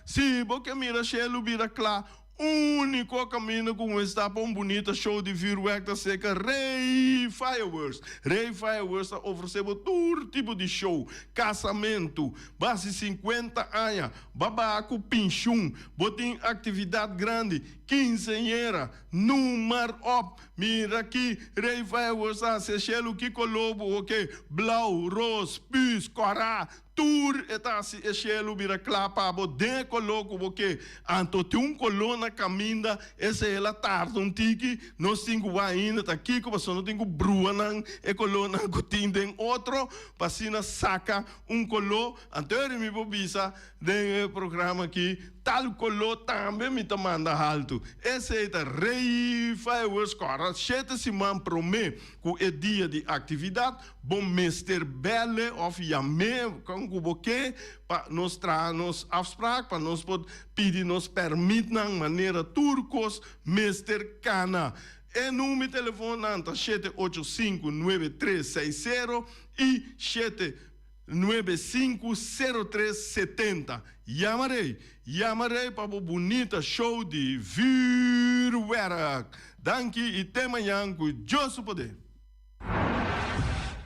si, porque mira chelo, vira clá, único caminho com esta bonita show de fireworks seca Ray Fireworks. Ray Fireworks oferece todo tipo de show, casamento, base 50 anos, babaco, pinchum, botem atividade grande, quinceañera, número up. Mira aqui, Ray Fireworks, Sechelo, Kiko Lobo, ok, Blau, Ros, Pus, Corá, Tour, etasi, Echelo, mira clapa, bo, de coloco, ok, anto te colona caminda, essa é a tarde, tiki, nós temos ainda, tá aqui, como só não tenho brua, não, e colona, gotin, den outro, passina, saca, colo, anterior, me bobisa, den programa aqui, tal colo, também me manda alto. Esse é o Ray Fireworks, cara, 7 semanas promê, com o dia de atividade, bom mestre belle, of yame, com o boque, para nos trazer nos afspraak, para nos pedir nos permit, na maneira turcos, mestre cana. E número de telefone, 785-9360 e 795-0370. Yamarei para o bonita show de Virwerk. Danke e até amanhã com Deus poder.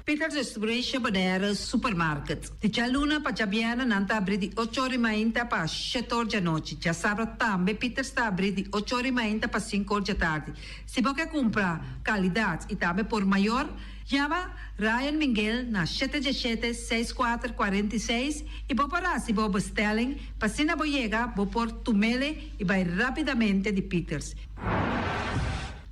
Peters Distribution Bonaire Supermarket. De Chaluna para Jabiana nanta abrir de 8h30 para 7h da noite. Já sábado também Peters está abrir de 8h30 para 5h da tarde. Se você comprar qualidade e também por maior, chama Ryan Miguel na 717-6446 e vou parar se vou bestelling, para se não chega, vou pôr tumele e vai rapidamente de Peters.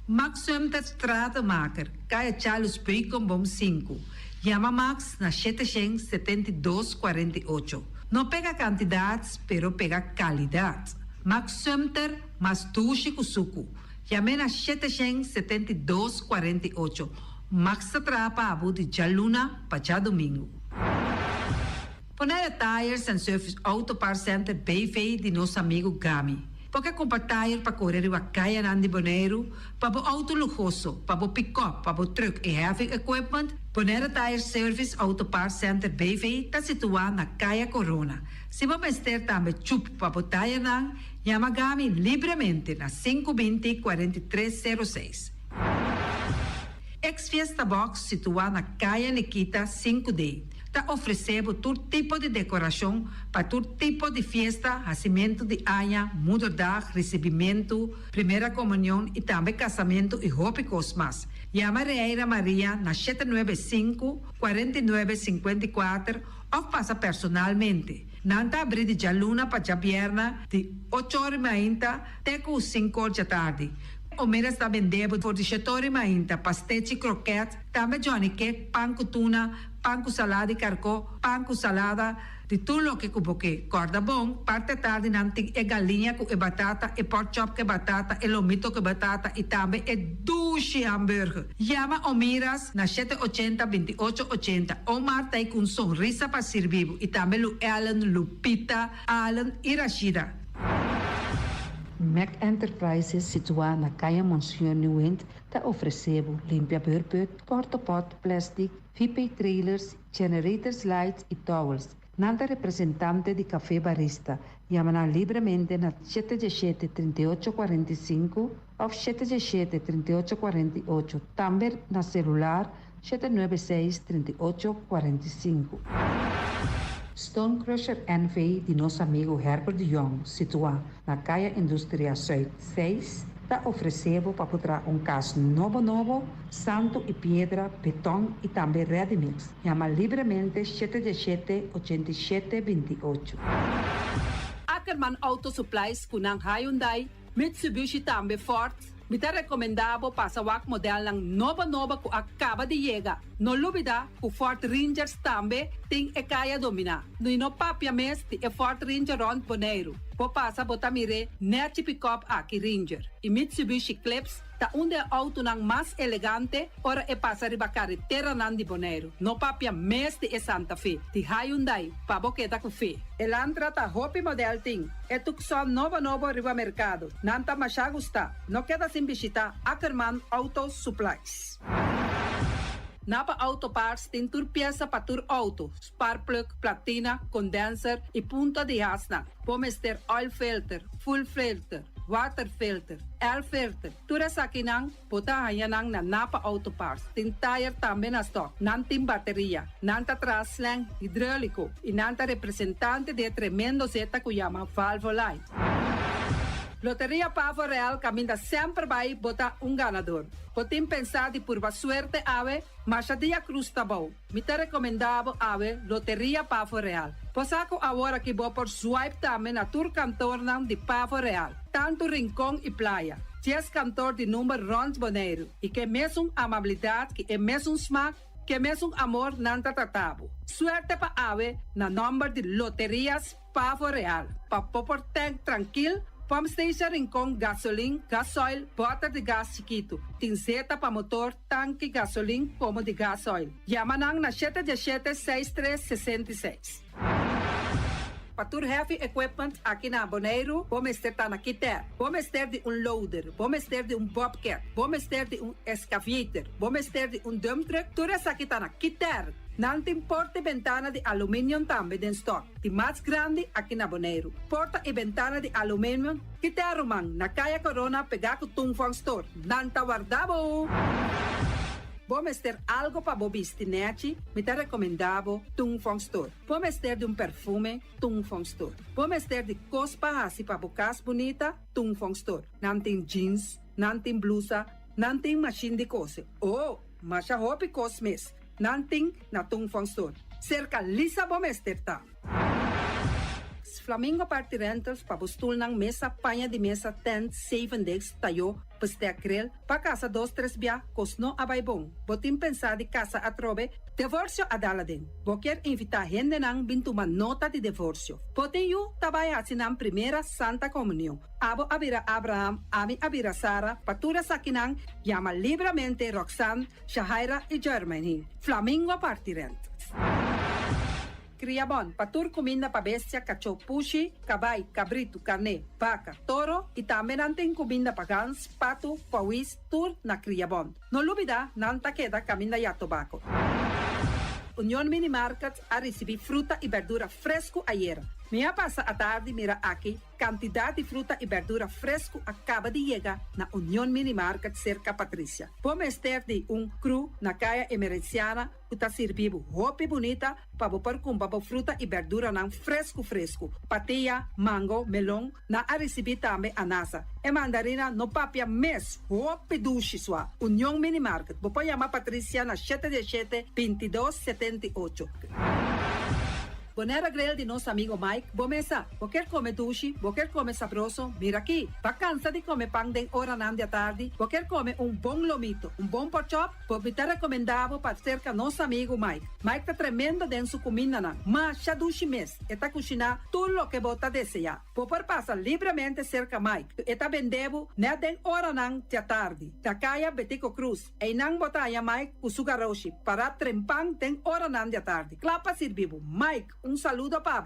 Max Sumter Stratenmaker, Kaya Charles Bricom Bom 5. Chama Max na 772-48. Não pega quantidades, pero pega qualidade. Max Sumter, mas tuxi kusuku. Chame na 772-48. Max Trapa Abu de Jaluna para domingo. Bonaire Tires and Service Auto Parts Center Bayfay de nosso amigo Gami. Porque comprar tire para correr o Caia Nandi Bonaire, para o auto luxuoso, para o pick-up, para o truck e heavy equipment, Bonaire Tire Service Auto Parts Center Bayfay está situado na Caia Corona. Se você ter também chup para o tire nan, chama Gami livremente na 520-4306. Ex-Fiesta Box situado na Caia Nikita 5D. Está oferecendo todo tipo de decoração para todo tipo de festa, nascimento de anha, mudança, recebimento, primeira comunhão e também casamento e roupas mais. Chama Reira Maria na 795-4954 ou passa personalmente. Nanta abrir de Jaluna para Jabierna de 8h30 até 5h da tarde. O mês está vendendo por 7h30 pastete croquete, também Johnny Cake, pão com tuna, pão com salada e carcó, pão com salada, de tudo o que cuboque. Corda bom, parte tarde nanti é galinha com batata, e pork chop com batata, e lomito com batata, e também é duche hambúrguer. Chama Omiras na 780-2880. Omar tá aí com sonrisa para servir, e também Lu Ellen, Lupita, Alan e Rashida. Mac Enterprises, situado na Caia Monsieur Nieuwend, está oferecendo limpia-beurput, porta-pot, plástico, VIP trailers generators, lights y towels. Nanta representante de Café Barista. Llaman libremente na 717-3845 o 717-3848. También na celular 796-3845. Stone Crusher NV de nosso amigo Herbert de Jong, situado na Caia Indústria Zuid 6, está oferecendo para poder caso novo, santo e pedra, betão e também ready-mix. Chama livremente 717-8728. Ackerman Auto Supplies kunang Hyundai, Mitsubishi também Ford, mita recomendado para o modelo ng novo que acaba de chegar. No lubida, o Ford Rangers também tem e kaya domina. No papia mes ti e Ford Ranger rond Bonaire. Po passa botamire net pick-up aqui Ranger. E Mitsubishi Eclipse ta unde auto nang mas elegante ora e passa riba carretera nan di Bonaire. No papia mes ti e Santa Fe. Ti Hyundai pa boqueta com fe. Elantra ta hopi model ting. E tukson novo riba mercado. Nanta masya gusta. No queda sin visita Ackerman Auto Supplies. Napa Auto Parts tem tur pieza para tur auto, spark plug, platina, condenser e punta de hasna. Pomester oil filter, full filter, water filter, air filter. Tura sa kinang, puta hayanang na Napa Auto Parts. Tem tire também na stock, nantim bateria, nanta traslang hidráulico e nanta representante de tremendo zeta que chama Valvoline. Loteria Pavo Real caminha sempre vai botar ganador. Podem pensar de pura suerte ave, mas a dia cruz tá bom. Me te recomendava ave Loteria Pavo Real. Posaco agora que vou por swipe também na tour cantor de Pavo Real. Tanto rincão e praia. 10 cantor de número rond Bonaire. E que mesmo amabilidade, que é mesmo smack, que mesmo amor nanta tatabo. Suerte pa ave na número de Loterias Pavo Real. Pa popor tank tranquilo. Pump station Rincon, gasolina, gasoil, bota de gás chiquito. Tinzeta para motor, tanque, gasolina, como de gasoil. Yamanang na 717-6366. Patur Heavy Equipment aqui na Bonaire, vamos ter na Kiter, vamos ter de loader, vamos ter de bobcat, vamos ter de excavator, vamos ter de dump truck, tudo isso aqui na Kiter. Não tem porta e ventana de alumínio também em stock. De mais grande aqui na Bonaire. Porta e ventana de alumínio que te arrumam na Caia Corona pegar com Tungfang Store. Não tá guardado. Vamos ter algo para bobistinete, me te recomendavo Tungfang Store. Vamos ter de perfume, Tungfang Store. Vamos ter de cospa assim para bocas bonita, Tungfang Store. Não tem jeans, não tem blusa, não tem machine de coser. Oh, mas a roupa cosmes. Nanting na Tungfang Store. Cerca lisa bomester ta. Flamingo Party Rentals pa bustul ng mesa, panha de mesa, tent, 7 days, tayo, paste akrel, pa casa 2-3 biya, kosno abay bong. Botin pensa di casa atrobe, divorcio adala din. Boker invita gente nang bintuman nota de divorcio. Botin yu tabay asin ang primera Santa Comunión. Abo abira Abraham, ami abira Sara, patura sa kinang, llama libremente Roxanne, Shahaira y Germany. Flamingo Party Rentals. Criabon, patur comida pa bestia, cachorro, pushi, cabay, cabrito, carne, vaca, toro e também nantem comida pa gans, pato, pauis, tur na Criabon. No lubida, nanta queda caminda ya tobacco. União Mini Market a receber fruta e verdura fresco ayer. Minha passa a tarde mira aqui, quantidade de fruta e verdura fresco acaba de chegar na União Mini Market cerca Patrícia. Vamos ter de cru na caia emergenciana, que está servindo roupa bonita para pôr com fruta e verdura não fresco. Patia, mango, melão, na a receber também anasa. E mandarina no papia mes, roupa duche sua. União Mini Market. Vou chamar Patrícia na 717-2278. Bonera Grill de nosso amigo Mike, bomesa, quer comer duche, quer comer sabroso, mira aqui, pa cansa de comer pão de hora nan de tarde, quer comer bom lomito, bom pork chop, me tá recomendado para cerca nosso amigo Mike. Mike tá tremendo dentro sua comida nan, mas já duche mes, e tá cozinhando tudo o que bota desejar. Por passa livremente cerca Mike, e tá vendendo ne den hora nan de tarde, da caia Betico Cruz, e nan botaya Mike o sugaroshi, para trempang den hora nan de tarde. Clapa servivo, Mike, saludo pa.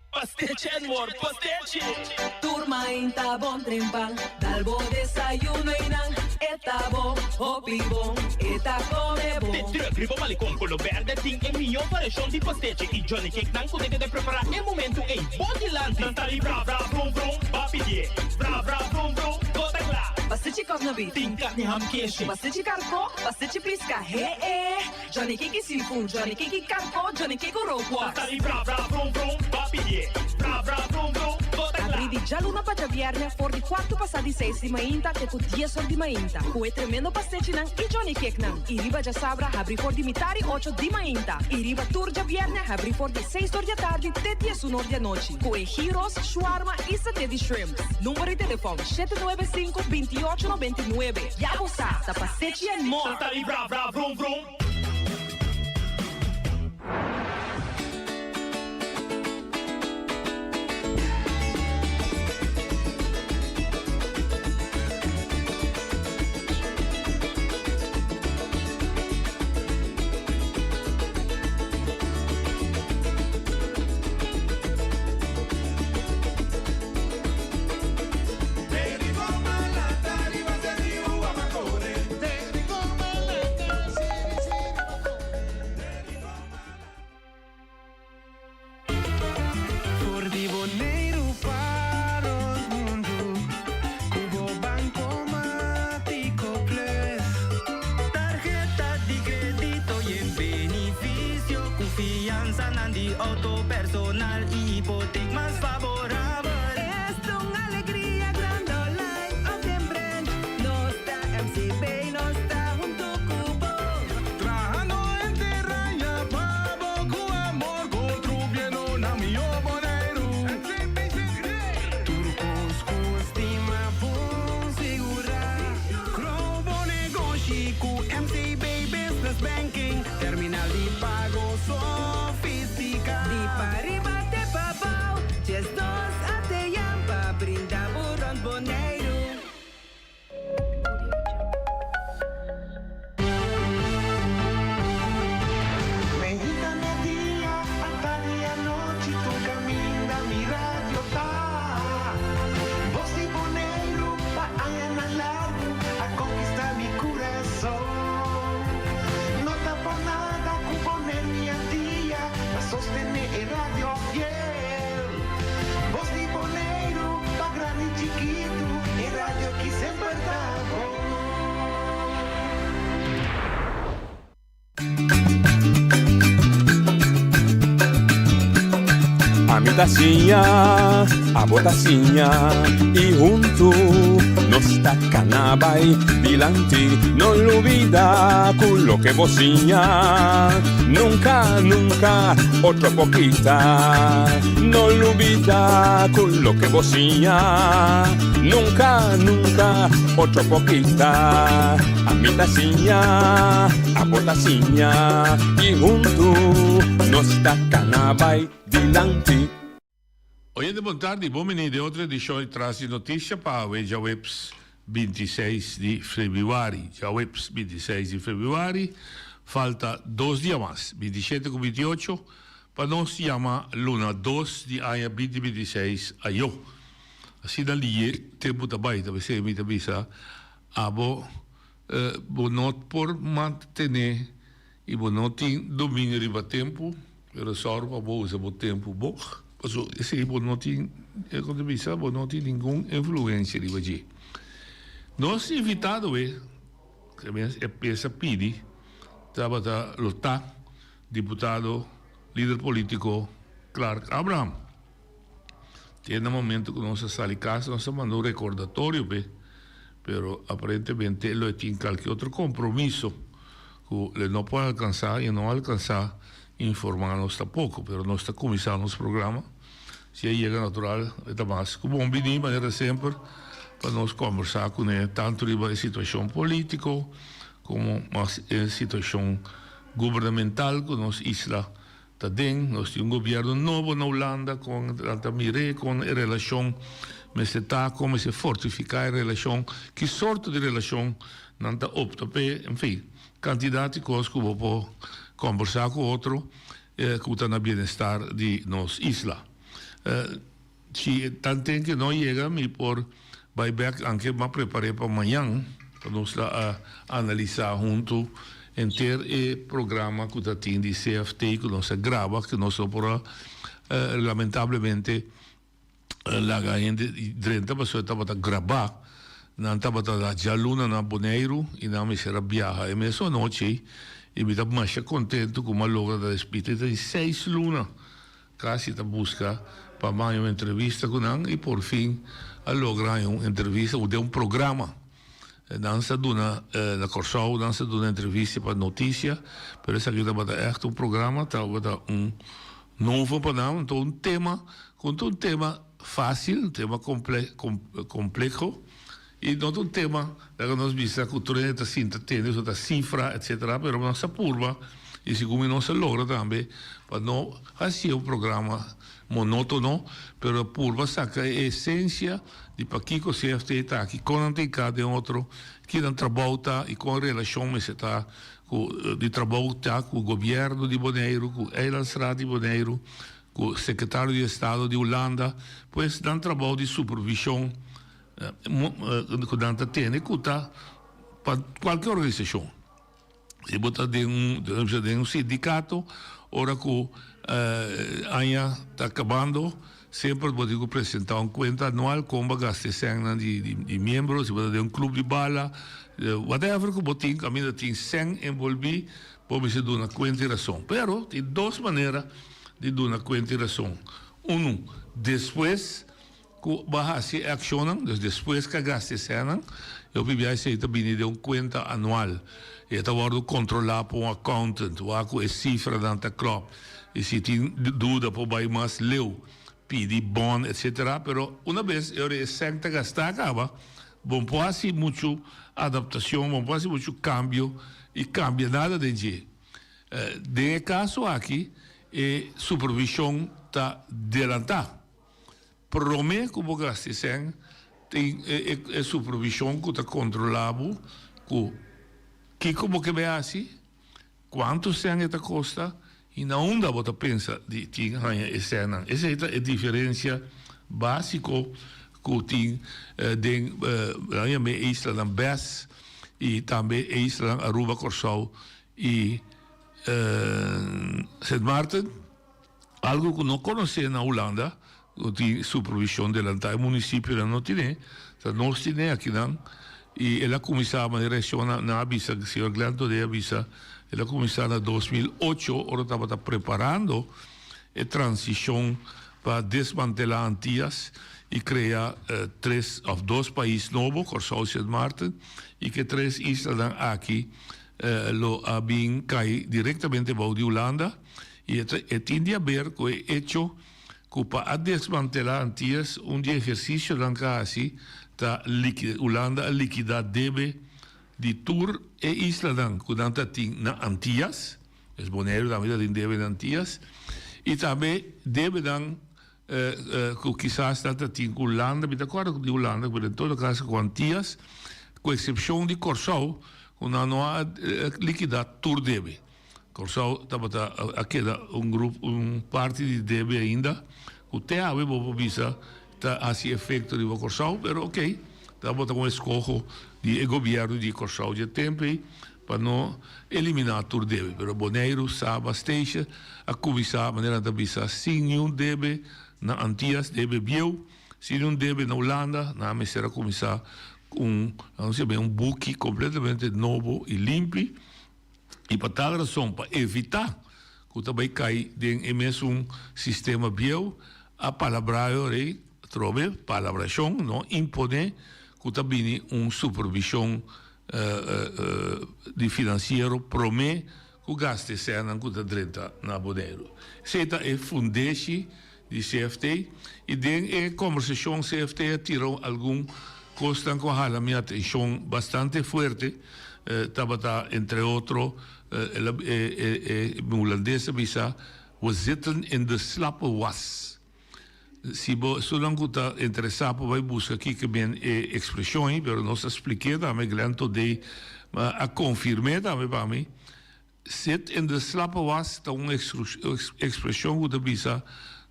Pastiche, amor, pastiche. Turma in tabon trempang, dalbo desayuno inang, Eta bom, hopi bom, eta come bom. Te trigo malicom con lo verde ting e mio variação de pastete e Johnny Cake não consegue de preparar em momento em body lante. Nantali bra bra brum brum, papi bra bra brum brum, gota lá. Pastete cosnabi, Tinka ni ham queijo. pastete carco, pastete pisca, Johnny Cake seafood, Johnny Cake carco, Johnny Cake roquas. Nantali bra bra brum brum, papi bra bra brum brum, gota lá. Abri di già luna para viernes, for di 4 passati 6 di mainta, che cu 10 sol di mainta. Cu tremendo pastete nan e Johnny Cake nan. I riba già sabra, abri for di mitari 8 di mainta. I riba turgia viernes, abri for di 6 ore di tardi, te 10 un'ora di noci. Cu gyros, shawarma e satè di shrimp. Numero di telefono 795 28 99. Ya lo sa, da pastete e more. Nantali bra bra brum brum. Auto personal y hipoteca más favorable. Es una alegría grande online o siempre. No está MCB, no está junto Cubo. Trabajando en terraña, pavo, cu amor, contribuyendo na mi oboneiro. Turcos cu estima bom segura. Globo negocio cu MCB Business Banking. Terminal de pago sofisticado. Di pariba te papau, gestos até yamba, brinda burão boneiro. Mexicana dia, a tarde e a noite, tu caminha, mi radio tá. Voz de boneiro, pa na largo, a conquistar mi coração. No está por nada, con poner mi día, a sostener el radio fiel. Voz de boneiro, pa grande y chiquito, el radio que siempre está A mi tacinha, a botacinha e junto nos tacanabay dilante, no olvida con lo que bocinha, nunca, nunca, otra poquita, no olvida con lo que bocinha, nunca, nunca, otra poquita, a mi tacinha, a botacinha e junto nos tacanabay dilante. Hoje de boa tarde, bom menino de outra edição de traz de notícia para o já webs 26 de fevereiro. Já webs 26 de fevereiro, falta 2 dias mais, 27 com 28, para nós se chama Luna 2 de ano 2026 a eu. Assim dali, tempo também, talvez você me avisa, abo, bonot por manter e bonot domínio de tempo, pero só para usar o tempo bom. Also, esse não tem, quando visa, não tem nenhuma influência de hoje. Nós invitado é peça pedi, estava lutar, deputado, líder político Clark Abraham. Tem no momento que nós saímos de casa, nós mandou recordatório, pero aparentemente ele tem qualquer outro compromisso que ele não pode alcançar e não alcançar. Informar-nos tampoco, pero nós está começando os programas. Se aí chega natural, é mais como um bem, maneira sempre, para nós conversar com ele, tanto sobre a situação política, como a situação governamental que nós isla está dentro. Nós temos governo novo na Holanda, com a mire, com a relação, mas está como se fortificar a relação, que sorte de relação não está opta para, enfim, candidatos que nós vamos conversar com outro que está no bem-estar de nossa isla. Se tanto que não chega, me por vai back anche ma preparei para amanhã, para nós analisar junto inteiro o programa que tem de CFT que nós grava, que nós por lamentavelmente la gente 30 pessoas estava a gravar, não estava a jaluna na Boneiro e não me será viajar. E mesmo noite e me estava mais contente com uma logra da espírita de 6 lunas, quase a busca para mais uma entrevista com ele e por fim a lograr uma entrevista ou de um programa. Não se dona na Corsau, não se dona entrevista para notícia, mas essa aqui é echt um programa, estava novo para nós, então um tema fácil, um tema complexo, e não um tema que nós vimos a cultura da síntese, da cifra, etc., mas nossa curva, e segundo não se logra também, para não fazer um programa monótono, mas a curva saca a essência de para que o CFT está aqui, com a de outro, que não trabalha e com a relação está de trabalho com o governo de Bonaire, com o Eilandsraad de Bonaire, com o secretário de Estado de Holanda, pois dá trabalho de supervisão que dá tem para qualquer organização. Se botar de um sindicato, ora que año está acabando, sempre vou apresentar uma conta anual com bagaste de membros, se botar de um clube de bala, whatever que botin, caminho tem 100 envolvidos, pode ser de uma conta e razão. Pero tem duas maneiras de dar uma conta e razão. Depois que se accionam, depois que gaste cena, eu vivia esse também de uma conta anual. E está controlado por um accountant, ou com a cifra dentro do clube. E se tem dúvida, pode mais leu, pedir bond, etc. Pero uma vez eu recente gastar acaba, bom pode muita adaptação, bom pode muito cambio, e cambia nada de jeito. De caso aqui, a supervisão está adelantada. Promete que o gasto tem a supervisão que está controlado, que como que é assim, quanto está custa, e na onda você pensa de tinha essa cena. Essa é a diferença básica que tem de Isla da Bes e também Isla Aruba Corsau e Sint Maarten, algo que não conhecia na Holanda, que tem supervisão de o município não tem, nós temos aqui não. E ela começou a direção na avisa, que o senhor Glanto de avisa, ela começou em 2008, ora estava preparando a transição para desmantelar Antillas e criar dois países novos, Corsau e Sint Maarten, e que 3 islas aqui lo habían caído diretamente para de Holanda, e tinha a ver com o hecho que para desmantelar Antillas, exercício assim, Holanda liquidar deve de Tur e Isla que tem na Antillas, es Bonaire também tem deve na Antillas, e também deve que quizás tem Holanda, de acordo com Holanda, mas em todo caso com Antillas, com exceção de Corsau, não há liquidar Tur deve. Corsau estava aqui grupo, parte de deve ainda, o TAV vou visa a esse efeito de Corsau, mas ok, estava com um escolho de governo de Corsau de tempo para não eliminar tudo deve. Mas Bonaire sabe bastante a começar a maneira de visa sem nenhum deve na Antillas, deve biel, sem nenhum deve na Holanda, na será começar um buque completamente novo e limpo, e para tal razão, para evitar que também caia em mesmo sistema biel, a palavra trove palabração, não impõe que também supervisão de financeiro promete que o gasto seja que está dentro na Bonaire. Esta é fundeste de CFT e de conversação CFT tirou algum coisa que a minha atenção bastante forte, estava entre outros holandesa bisa we zitten in de slappe was. Zolang que está interessado vai buscar aqui que bem expressões, mas não se explica também Glanto de a confirmar também para mim. Zit in de slappe was está uma expressão que bisa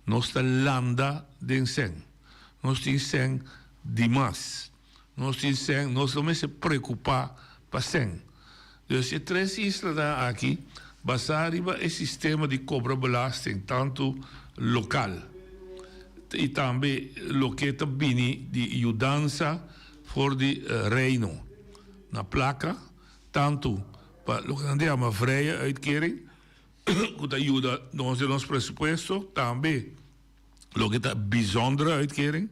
nós está landa den sen, nós tem sen demais, nós temos se preocupar para sen. Dus é 3 islas aqui, basariba é sistema de cobra belasting, tanto local e também lo que também de ajudança for de reino na placa, tanto para o que nós chamamos vrije uitkering, que ajuda nós de nosso presupuesto, também lo que é bijzondere uitkering,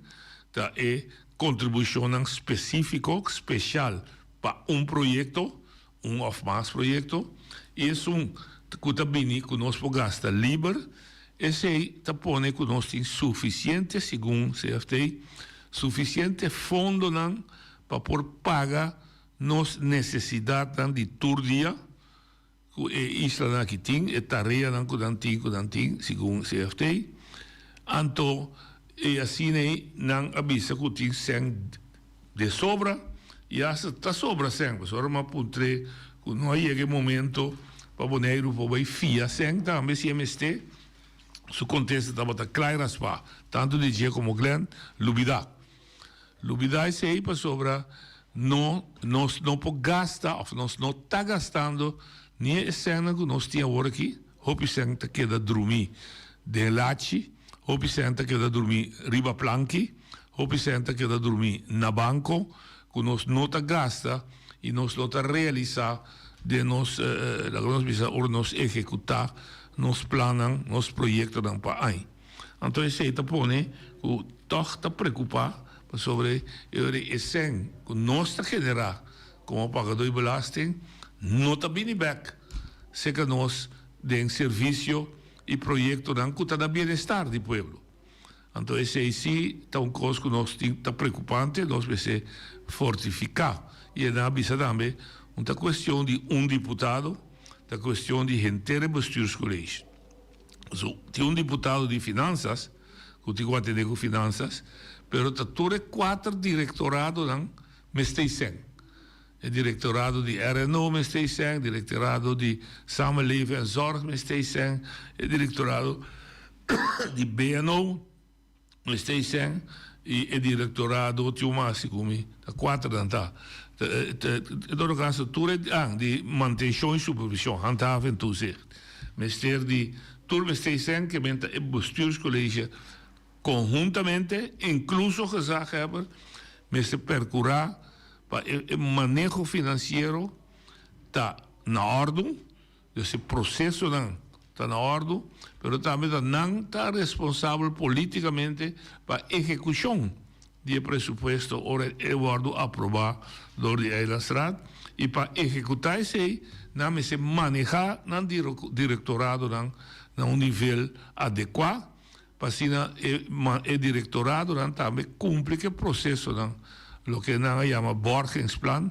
dat é contribuição específica, especial para projeto, of mais projeto, e é que também que nós podemos gastar livre, esse tapone que nós temos suficiente, segundo CFT, suficiente fundo para por pagar nos necessidades de turdia, que é isla que tem, é tarefa que tem, segundo CFT, então, e assim não avisa que tem sem de sobra, e essa está sobra sempre, só uma puntre, que não há aquele momento para o negro para ir fia sem também se MST, su contexto estava claro para tanto de dia como Glenn, lubida é aí para sobra, não pode gastar, ou nós não está gastando nem a cena que nós tínhamos agora aqui, hope senta que da dormir de lachi, hope senta que da dormir riba planki, hope senta que da dormir na banco, que nós não está gasta e nós não está realizar de nós nos executar nos planos, nos projetos dan para aí. Então, isso aí põe que toch está preocupado sobre a essência que nós está generar como pagador de belasting, não está bem back, se que nós den serviço e projeto dan que está bem-estar do povo. Então, isso aí sim está coisa que nós está preocupante, nós precisamos fortificar. E na avisa também uma questão de deputado, da questão de inteiro bestuurscollege. Tem deputado de finanças, que tem que atender com finanças, mas tem 4 directorados que estão sem. O directorado de RNO está sem, o directorado de Samenleving en Zorg está sem, o directorado de BNO está sem, e o directorado de Umásico, 4 dan tá. In todo caso, de manutenção e supervisão, handhaven en toezicht. Ministério de Turmesteizen, que bent het bestuurscollege conjuntamente, incluso gezag hebben, met de percurar para o manejo financeiro está na ordem, esse processo está na ordem, mas também não está responsável politicamente para a execução do presupuesto ora é aprovado door de Eilandsraad e para executar isso aí, não se manejar no directorado no nível adequado, para assim o directorado também cumpre o processo lo que não chama borgingsplan.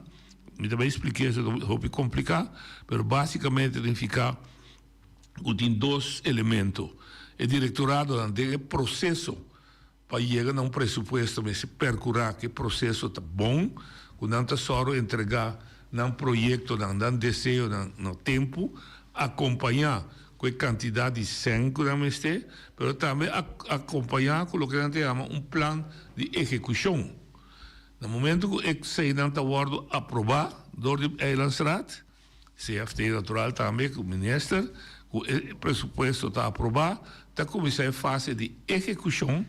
Eu também expliquei isso, é complicado, mas basicamente significa que tem 2 elementos. O directorado tem o processo para chegar a presupuesto, mas se percurar que o processo está bom, que não está só entregar um projeto, um desejo, no tempo, acompanhar com a quantidade de sangue que não está, mas também acompanhar com o que a gente chama plano de execução. No momento que se não está aprovado door de Eilandsraad, CFT natural também, com o ministro, que o presupuesto está aprovado, está começando a fase de execução.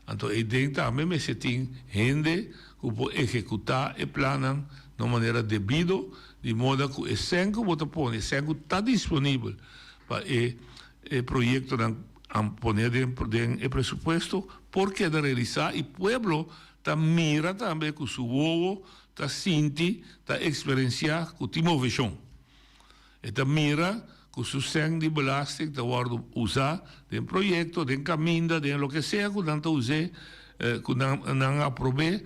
Então, eu tenho também que se tem gente que pode executar o plano de maneira devida, de modo que o sangue que você põe, o sangue está disponível para o projeto poner em presupuesto, porque de realizar e o povo está mira também com o seu ovo, está sente, está experienciar com a inovação. Está mira com o seu sangue de belasting, está usar em projeto, em caminho, em lo que seja, que não use, que não aprove,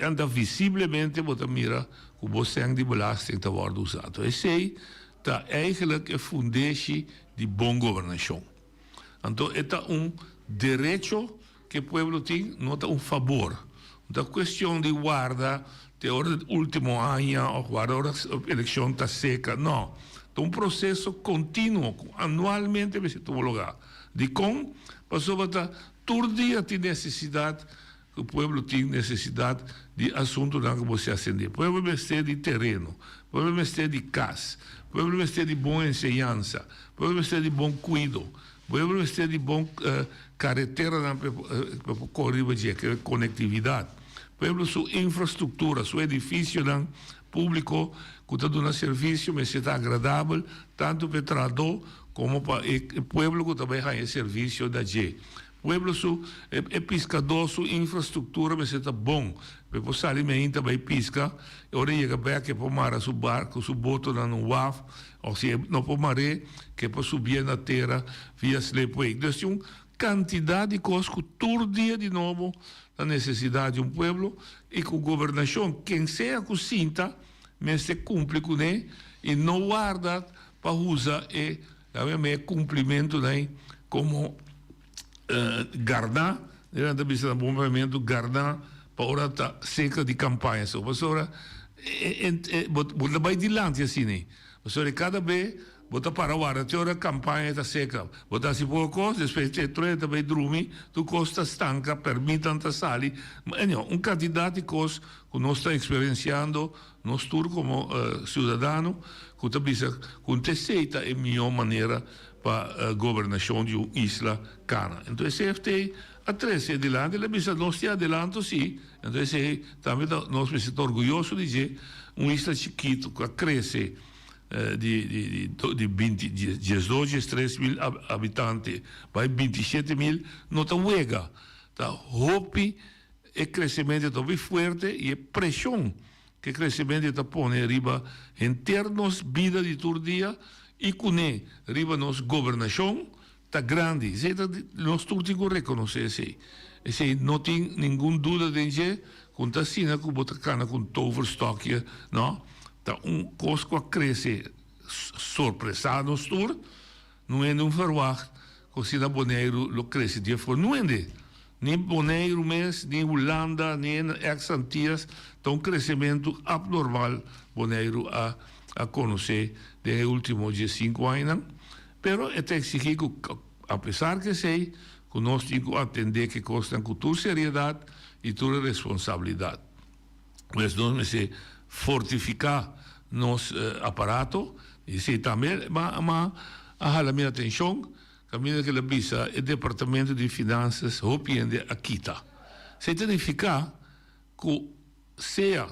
anda visivelmente, você mira que o sangue de belasting está usado. Esse aí está eigenlijk a fundação de boa governação. Então, é direito que o povo tem, não é favor. Da questão de guarda, de hora do último ano, ou guarda a eleição está seca, não. É processo contínuo, anualmente vai ser homologado. De como, passou a todo dia tem necessidade que o povo tem necessidade de assunto que você acender. O povo precisa de terreno, o povo precisa de casa, o povo precisa de boa ensinança, o povo precisa de bom cuidado, o povo precisa de bom carretera para correr de conectividade. O povo sua infraestrutura, seu edifício público, que está dando serviço, mas está agradável, tanto para o trabalhador como para o povo que também tem serviço da gente. O povo é pescador, sua infraestrutura mas está bom. Para você sair também pesca, ora chega bem que para mar seu barco, seu boto no waf, ou se não para maré, que para subir na terra via sleepway. Então, quantidade de coisas que todo dia de novo a necessidade de povo e com a governação, quem seja que sinta, mas se cumpre com ele e não guarda para usar e cumprimento como guardar, durante o movimento guardar para hora tá seca de campanha. So, pastora, bota vai dilante assim, né? Pastora, cada vez bota para o ar, até hora a campanha está seca. Bota assim pouco, depois te troia também dormir, tu costa estanca, permitam te sair. Mas não, candidato de coisas que nós estamos experienciando, nós todos como cidadãos, que te aceita a melhor maneira para a governação de uma isla cana. Então, esse FT a 13 adelante, ele precisa nós estar adelante, sim. Então, também nós precisamos orgulhosos de dizer, uma isla chiquita que cresce de 12, 13 mil habitantes para 27 mil, não está huega. Está hope, o crescimento está bem forte e a pressão que o crescimento está pondo arriba em termos vida de todo dia e com ele, arriba nossa governação, está grande. Nós todos temos que reconhecer isso. Não tem nenhuma dúvida de que quando está assim, com bota cana com toverstock, não? Tá coisa que cresce surpresa nos tour, não é um verwacht, que na Bonaire cresce de fora, não é nem Bonaire mesmo, nem Holanda, nem ex-Antillas, então um crescimento abnormal Bonaire a conhecer nos últimos 5 anos, pero é exigir que, apesar que sei, que nós temos que atender que custa com toda seriedade e toda responsabilidade. Mas nós precisamos fortificar nosso aparato e se também a minha atenção que a minha que visa o Departamento de Finanças opiniende aqui se significa que seja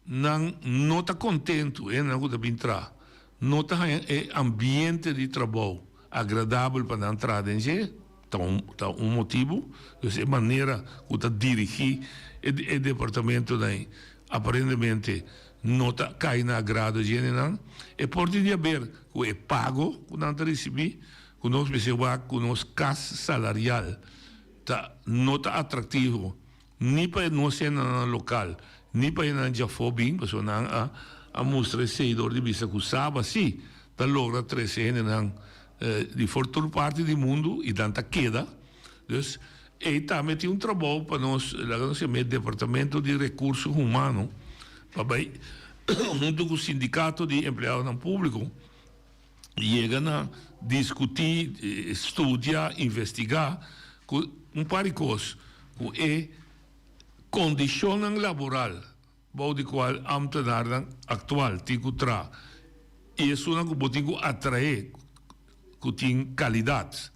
não está contente em não da entrar não está ambiente de trabalho agradável para entrar em gente tá motivo é maneira que está dirigir o departamento aparentemente não está caindo na agrado de gente e pode haver que é pago que não está recebendo que nós precisamos que nosso caso salarial não está atrativo nem para nós ser no local nem para nós já for bem porque a mostra seguidor de vista que sabe sim está logra 13 de toda parte do mundo e tanta queda então e também tem trabalho para nós o Departamento de Recursos Humanos junto com o Sindicato de Empregados Públicos chega a discutir, estudar, investigar um par de coisas que é condição laboral de qual a ambtenaar atual tem que trazer e isso é que tem que atrair que tem qualidade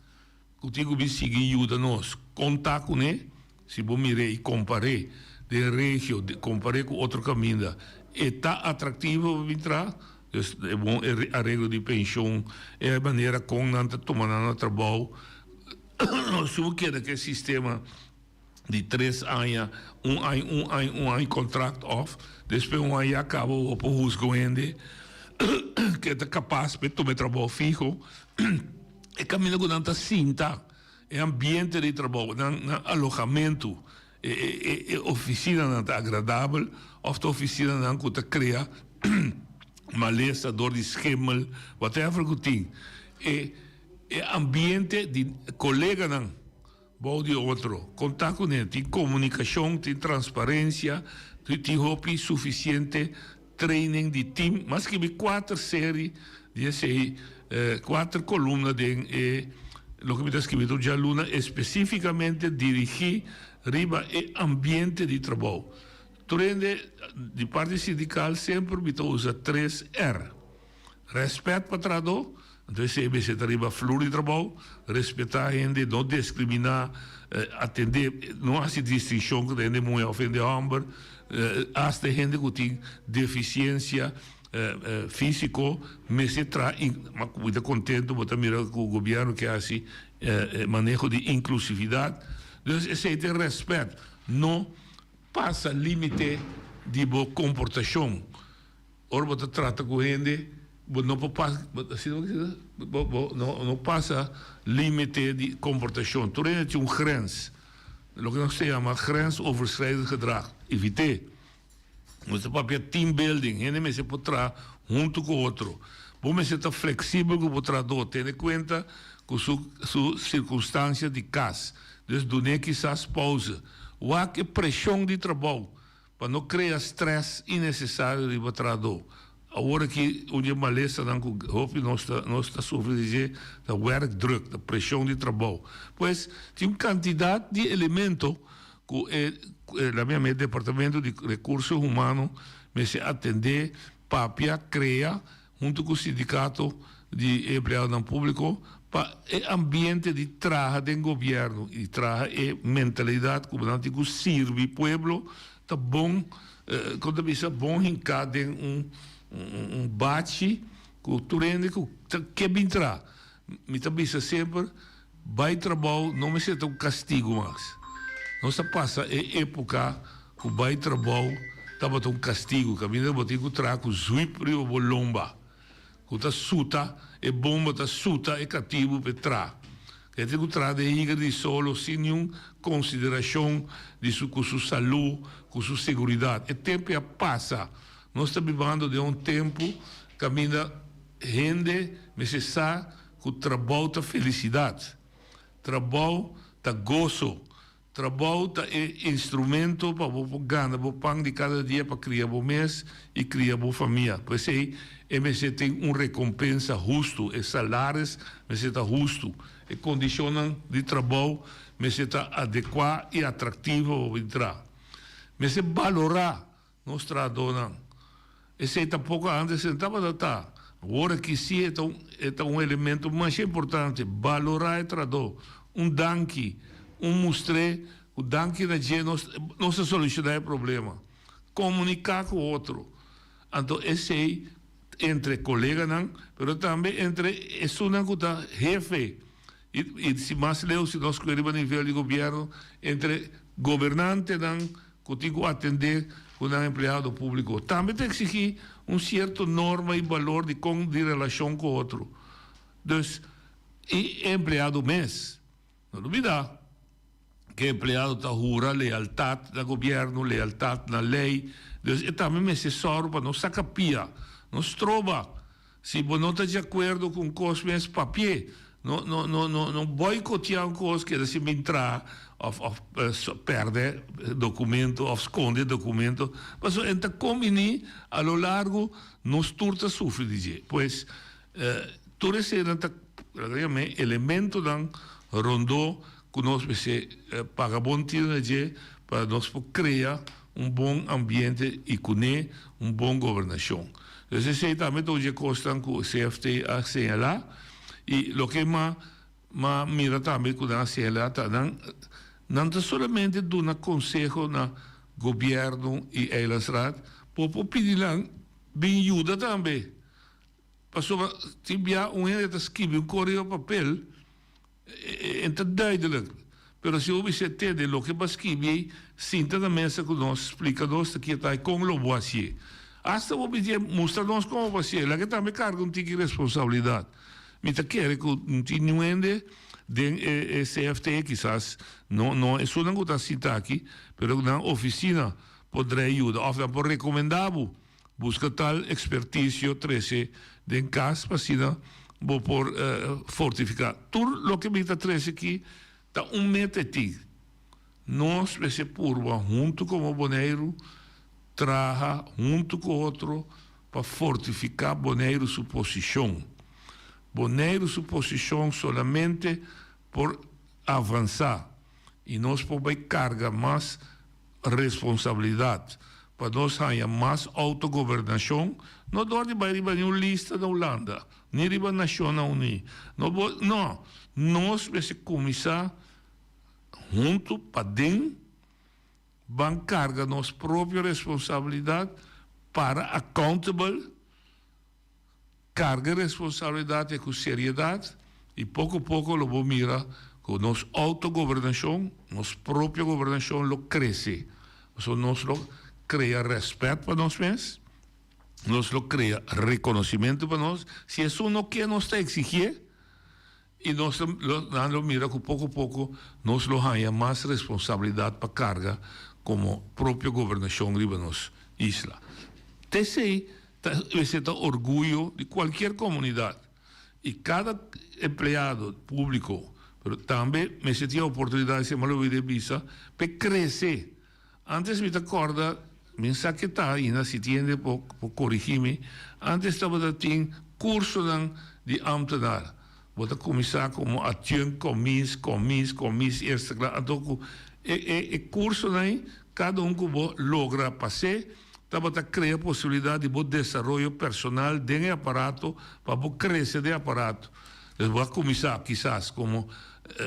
que tem que seguir ajuda nós contar com ele se vou mirar e comparar de região comparar com outro caminho está atrativo para entrar é bom arreglo de pensão é a maneira como não está tomando trabalho se quer que o sistema de 3 anos um ano contrato off depois um ano acaba o rusgo ainda que é capaz de tomar trabalho fijo é caminho que não está cinta é ambiente de trabalho alojamento é oficina não está agradável ou a oficina não que cria maleza, dor de esquema whatever que tem é ambiente de colega não bom de outro contar com ele tem comunicação tem transparência tem hopi suficiente training de time mas que 4 séries de 4 colunas de lo que me está escrito já Luna especificamente dirigir riba e ambiente de trabalho. Turende, de parte sindical, sempre usa 3R. Respeito para o trabalho, então se riba flor de trabalho, respeitar a gente, não discriminar, atender, não há distinção que a gente não ofende a homem, hasta gente que tem deficiência físico, mas se traz, muito contente, vou mirar com o governo que é assim, manejo de inclusividade. Então, esse tem respeito, não passa limite de boa comportação. Ora, você trata com gente, não passa limite de comportação. Tu tem um grens, o que nós chamamos grens overschrijdend gedrag. Evite. Você pode ter team building, gente se pode trabalhar junto com o outro. Você está flexível com o trabalhador, tendo em conta com sua circunstância de casa. Então, do nem quizás pausa. O que pressão de trabalho, para não criar estresse innecessário de trabalhador. Agora que onde maleza não está sofrendo da werkdruk, da pressão de trabalho. Pois tem uma quantidade de elementos que meu departamento de recursos humanos me se atender para criar junto com o sindicato de empregados públicos para o ambiente de trabalho do governo e trabalho e mentalidade que serve o povo tá bom quando bisa bom hincar de bate que tu rende que bem tra me tá bisa sempre vai trabalho não me senta um castigo mais não se passa época que vai trabalho estava um castigo que a minha botigo trago zuipri ou bolomba que tá suta e bomba tá suta e cativo per tra que tem que tra de higa de solo sem nenhuma consideração com sua saúde com sua segurança e tempo passa nós estamos vivendo de um tempo que a minha gente necessita que o trabalho tá felicidade trabalho tá gozo trabalho é instrumento para você ganhar o pão de cada dia para criar o mês e criar a família. Pois aí, você tem uma recompensa justa, e salários, você está justo, e condições de trabalho, você está adequado e atrativo para entrar. Você valorar nosso trabalho. Esse é pouco antes sentava a estar. Agora que sim, é um elemento mais importante, valorar o trabalho, danke. Mostrar o danke da gente não se solucionar o problema. Comunicar com o outro. Então, esse entre colegas, mas também entre isso não está jefe. E se mais leu, se nós queremos a nível de governo, entre governante, que tem que atender com o empregado público. Também tem que exigir certa norma e valor de relação com o outro. Então, e empregado mês, não duvidar. Que o empregado está jura lealdade ao governo, lealdade na lei. Então, também é necessário para não sacapia. Nos trova. Se você não está de acordo com coisas mais papel, não boicotear uma coisa que se entrar, perde documento, ou esconde documento. Mas então, combinar a lo largo, nos turta sofre de pois, tudo esse elemento rondou que nós paga bom tiro para nós criar bom ambiente e conhecer bom governação. Então, esse também hoje consta com o CFT a señalar e o que mira também com a señalar não somente do conselho na governo e Eilandsraad, para pedir bem ajuda também. Passou se via gente escreve correio papel é duidelijk. Pero se você entende o que escrever, sinta na mesa que nós explica-nos que está como lo vou fazer. Hasta você mostra-nos como vai ser. Lá que também carga de responsabilidade. Me quer que um tinhuende de CFT, quizás, não é só não está citado aqui, mas na oficina poderia ajudar. Ou por recomendável, busca tal expertise 13 de casa para vou por fortificar. Tudo o que me está trazendo aqui está método. Nós, esse purva, junto com o boneiro, traga junto com o outro para fortificar boneiro sua posição. Boneiro sua posição solamente por avançar. e nós podemos carga mais responsabilidade para nós ter mais autogovernação. Não dá de ir para uma lista da Holanda, nem para a Nações Unidas. Não, nós precisamos começar junto para dentro, vamos carregar nossa própria responsabilidade para accountable, carga responsabilidade com seriedade e pouco a pouco lo vamos mirar com nossa autogovernação, nossa própria governação lo cresce. Então, nós lo cria respeito para nós mesmos, nós lo cria reconhecimento para nós. Se isso não quer, nós está exigir e nós lo mira com pouco a pouco, nós lo ganha mais responsabilidade para carga como própria governação de nossa isla. Esse é o orgulho de qualquer comunidade. E cada empregado público, pero também me se tinha a oportunidade de me de visa para crescer. Antes me acorda, me saqueta ainda, se tiende por corrigir-me, antes estava tendo curso de ambtenaar. Vou começar como adjunct, commis, eerste classe. Então, curso aí, cada que logra passar, estava a criar possibilidade de desenvolvimento personal de aparato para crescer de aparato. Eu vou começar, quizás, como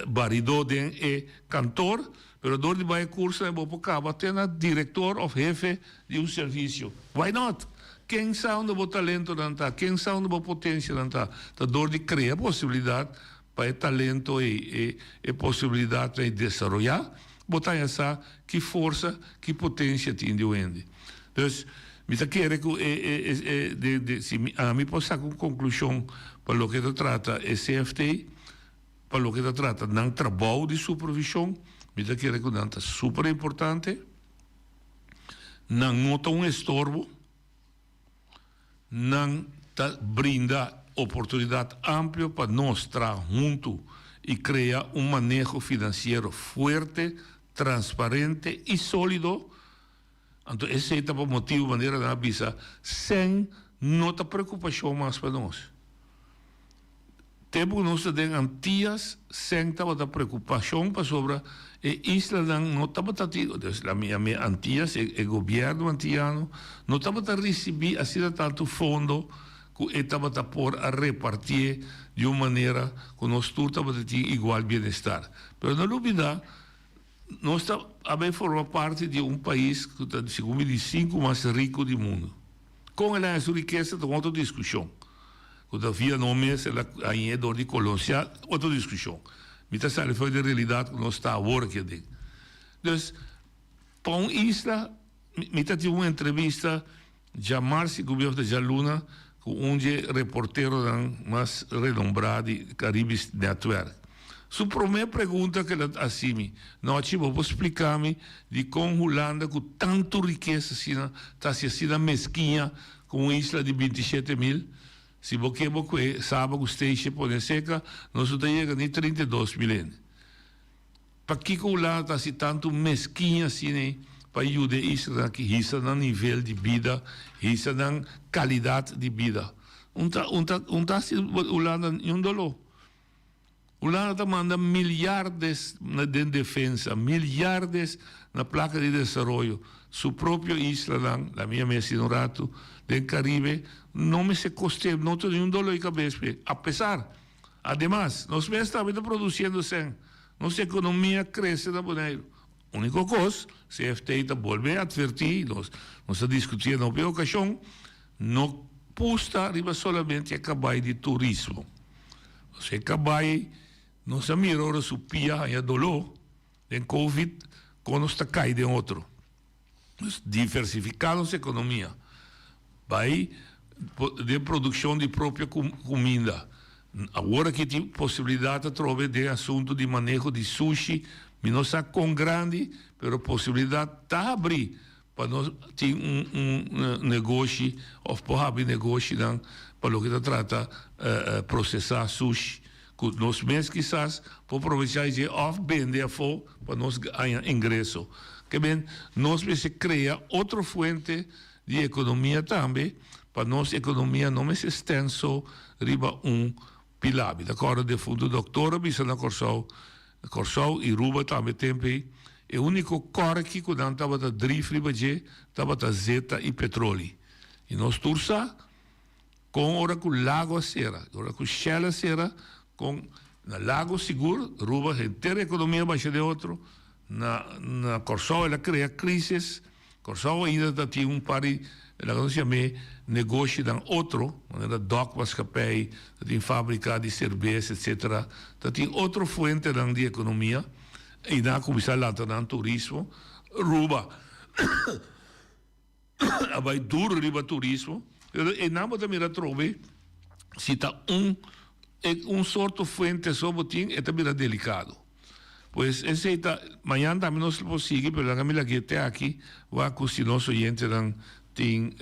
baridor de cantor, mas dor de vai curso, eu vou acabar tendo diretor ou jefe de serviço. Why not? Quem sabe onde o talento não está, quem sabe onde a potência não está. Então, dor de criar possibilidade para talento e possibilidade de desenvolver, botar essa que força, que potência tem de onde. Então, me quero que se a mim posso sacar uma conclusão para o que se trata é CFT, para o que se trata não trabalho de supervisão, me quero que não é super importante, não nota um estorbo, não brinda oportunidade ampla para nós estar juntos e criar um manejo financeiro forte, transparente e sólido. Então, esse é o motivo, maneira de avisar, sem nota preocupação mais para nós. Temos nós temos antias, sem a preocupação para sobre a isla não estava tendo, a minha antias, o governo antiano, não estava a receber assim tanto fundo que estava a pôr a repartir de uma maneira que nós todos estamos a ter igual bem-estar. Mas não dúvida, nós também formamos parte de um país que está, segundo me diz, 5 mais rico do mundo. Com ela, essa riqueza, tem outra discussão. Todavia, não é ainda dor de colônia, outra discussão. Mas essa foi a realidade que nós estamos agora aqui. Então, para uma isla, me tive uma entrevista, já março, o governo de Jaluna, com um reporteiro mais renombrado de Caribbean Network. Sua primeira pergunta que ela assim, não vou explicar-me de como Holanda com tanta riqueza está sendo mesquinha com uma isla de 27 mil. Se você sabe que você pode seca, nós chegamos a 32 mil. Para que Holanda está sendo tanto mesquinha assim, para ajudar a isla que isso no nível de vida, isso na qualidade de vida. Está sendo Holanda um dolor. Holanda manda milhares de defesa, milhares na placa de desenvolvimento. Sua própria isla, a minha mesa no rato, do Caribe, não me se custe, não tem nenhum dólar de cabeça. Apesar, además, nós mesmos estamos produzindo sem. Nossa economia cresce da maneira. A única coisa, CFT volve a advertir, nós estamos discutindo na ocasião, não posta arriba solamente a acabar de turismo. Você acabar nós miramos o pia e a dolor em Covid quando está caindo em outro. Diversificamos a economia. Vai de produção de própria comida. Agora que tem possibilidade de trocar de assunto de manejo de sushi, não está com grande, mas possibilidade de abrir para nós ter negócio, ou para abrir negócio para o que se trata processar sushi. Nós mesmos, quizás, por aproveitar de vender fora para nós ganhar ingresso. Que bem, nós precisamos criar outra fonte de economia também, para nossa economia não se extenso riba pilar. De acordo, de fundo, doutora, bisa na Corsol, Corsau e Ruba também tempo. E o único cor que quando estava a 3 fribaje, estava a zeta e petróleo. E nós tursa com ora com lago sera, ora com shell sera, com na lago seguro, Ruba a inteira economia baixa de outro, na Corsau ela cria crises, Corsau ainda tinha pari, ela não se chama negócio dan outro, era dock mascapei, tinha fábrica de cerveja, etc. Tinha outra fonte de economia. E na começar lá no turismo, Ruba, vai duro riba turismo, e na também a trove, se está sorto fonte sobre ting, é também delicado. Pois esse está, amanhã também nós vamos seguir, pero a Camila que está aqui, vai com os nossos oyentes tem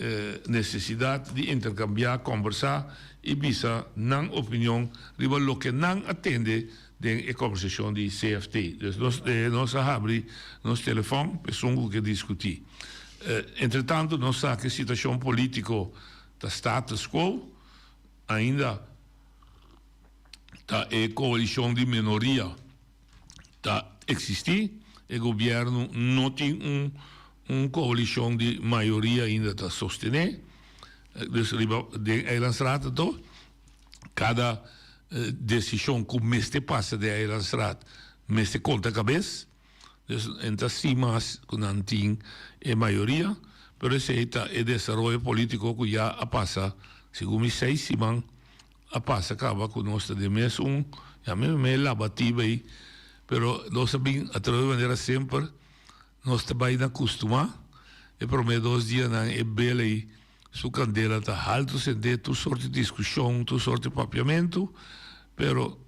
necessidade de intercambiar, conversar e bisa na opinião riba lo que não atende de conversação de CFT. Dus nós abrimos nosso telefone, pessoas que discutir. Entretanto, nós sabemos que a situação política da status quo ainda está a coalição de minoria está existir, o governo não tem uma coalição de maioria ainda está sostener. Dus de Eilandsraad cada decisão que o passa de Eilandsraad, meste conta cabeça, dus entre cima que não tem a maioria, pero esse é o desenvolvimento político que já passa, segundo 6 semanas, passa acaba com nós de mês já mesmo é labativa aí, pero nós sabemos, a través de maneira sempre, nós também não acostumar, e por meio 2 dias não é bela aí, sua candela está alto, sente tu sorte de discussão, tu sorte de papiamento, pero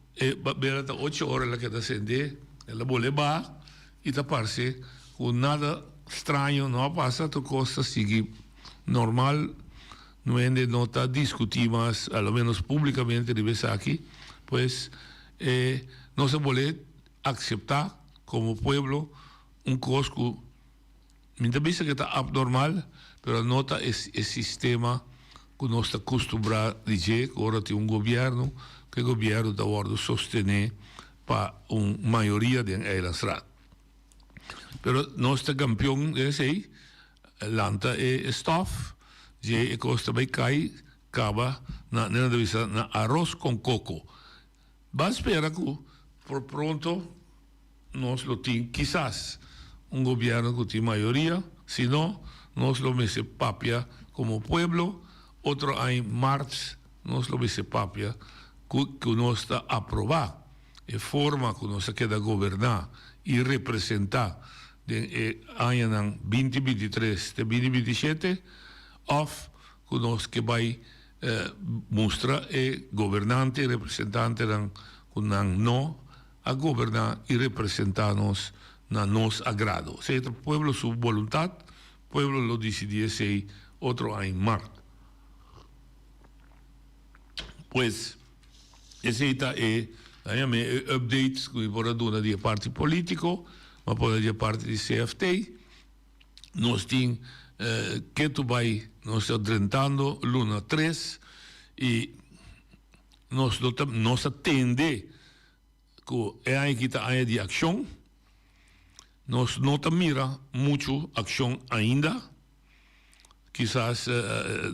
bela está 8 horas ela que está sente, ela vai levar e está parece com nada estranho não passa, tu costa seguir normal, não é de não está discutir, mas ao menos publicamente de vez aqui, pois não se pode aceitar como pueblo coisa muitas vezes que está abnormal, pero nota esse sistema que nós estamos acostumados a dizer que agora tem governo, que o governo está a sostener para uma maioria de Eilandsraad. Pero nós estamos campeão desse aí, lanta é stof, e costa vai cair, acaba na arroz com coco. Mas espera que por pronto nós lo temos, quizás governo que tem maioria, senão nós lo mese papia como pueblo, outro em março nós lo mese papia que nós está a aprovar a forma que nós queda governar e representar de ano 2023 de 2027 ou que nós que vai mostrar governante e representante que não a governar e representar-nos na nos agrado. Se o pueblo su voluntad, o pueblo lo decidiese outro em março. Pues, esse é updates que por aduna de parte político, mas por de parte de CFT, nós temos que tu vai nós adrentando luna 3 e nós atende que é aí que está aí de ação. Nós não mira muito ação ainda, quizás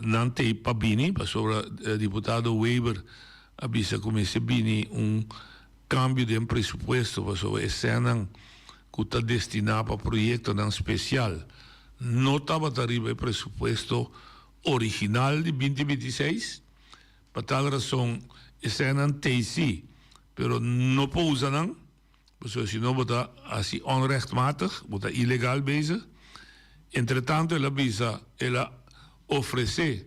não tem para Bini, para sobre o deputado Weber avisa como se Bini cambio de presupuesto para sobre esse ano que está destinado para projeto especial. Não estava arriba o presupuesto original de 2026, por tal razão esse ano tem sim, pero não pousa não. Dus senão está assim onrechtmatig, está ilegal bezig. Entretanto, ela oferece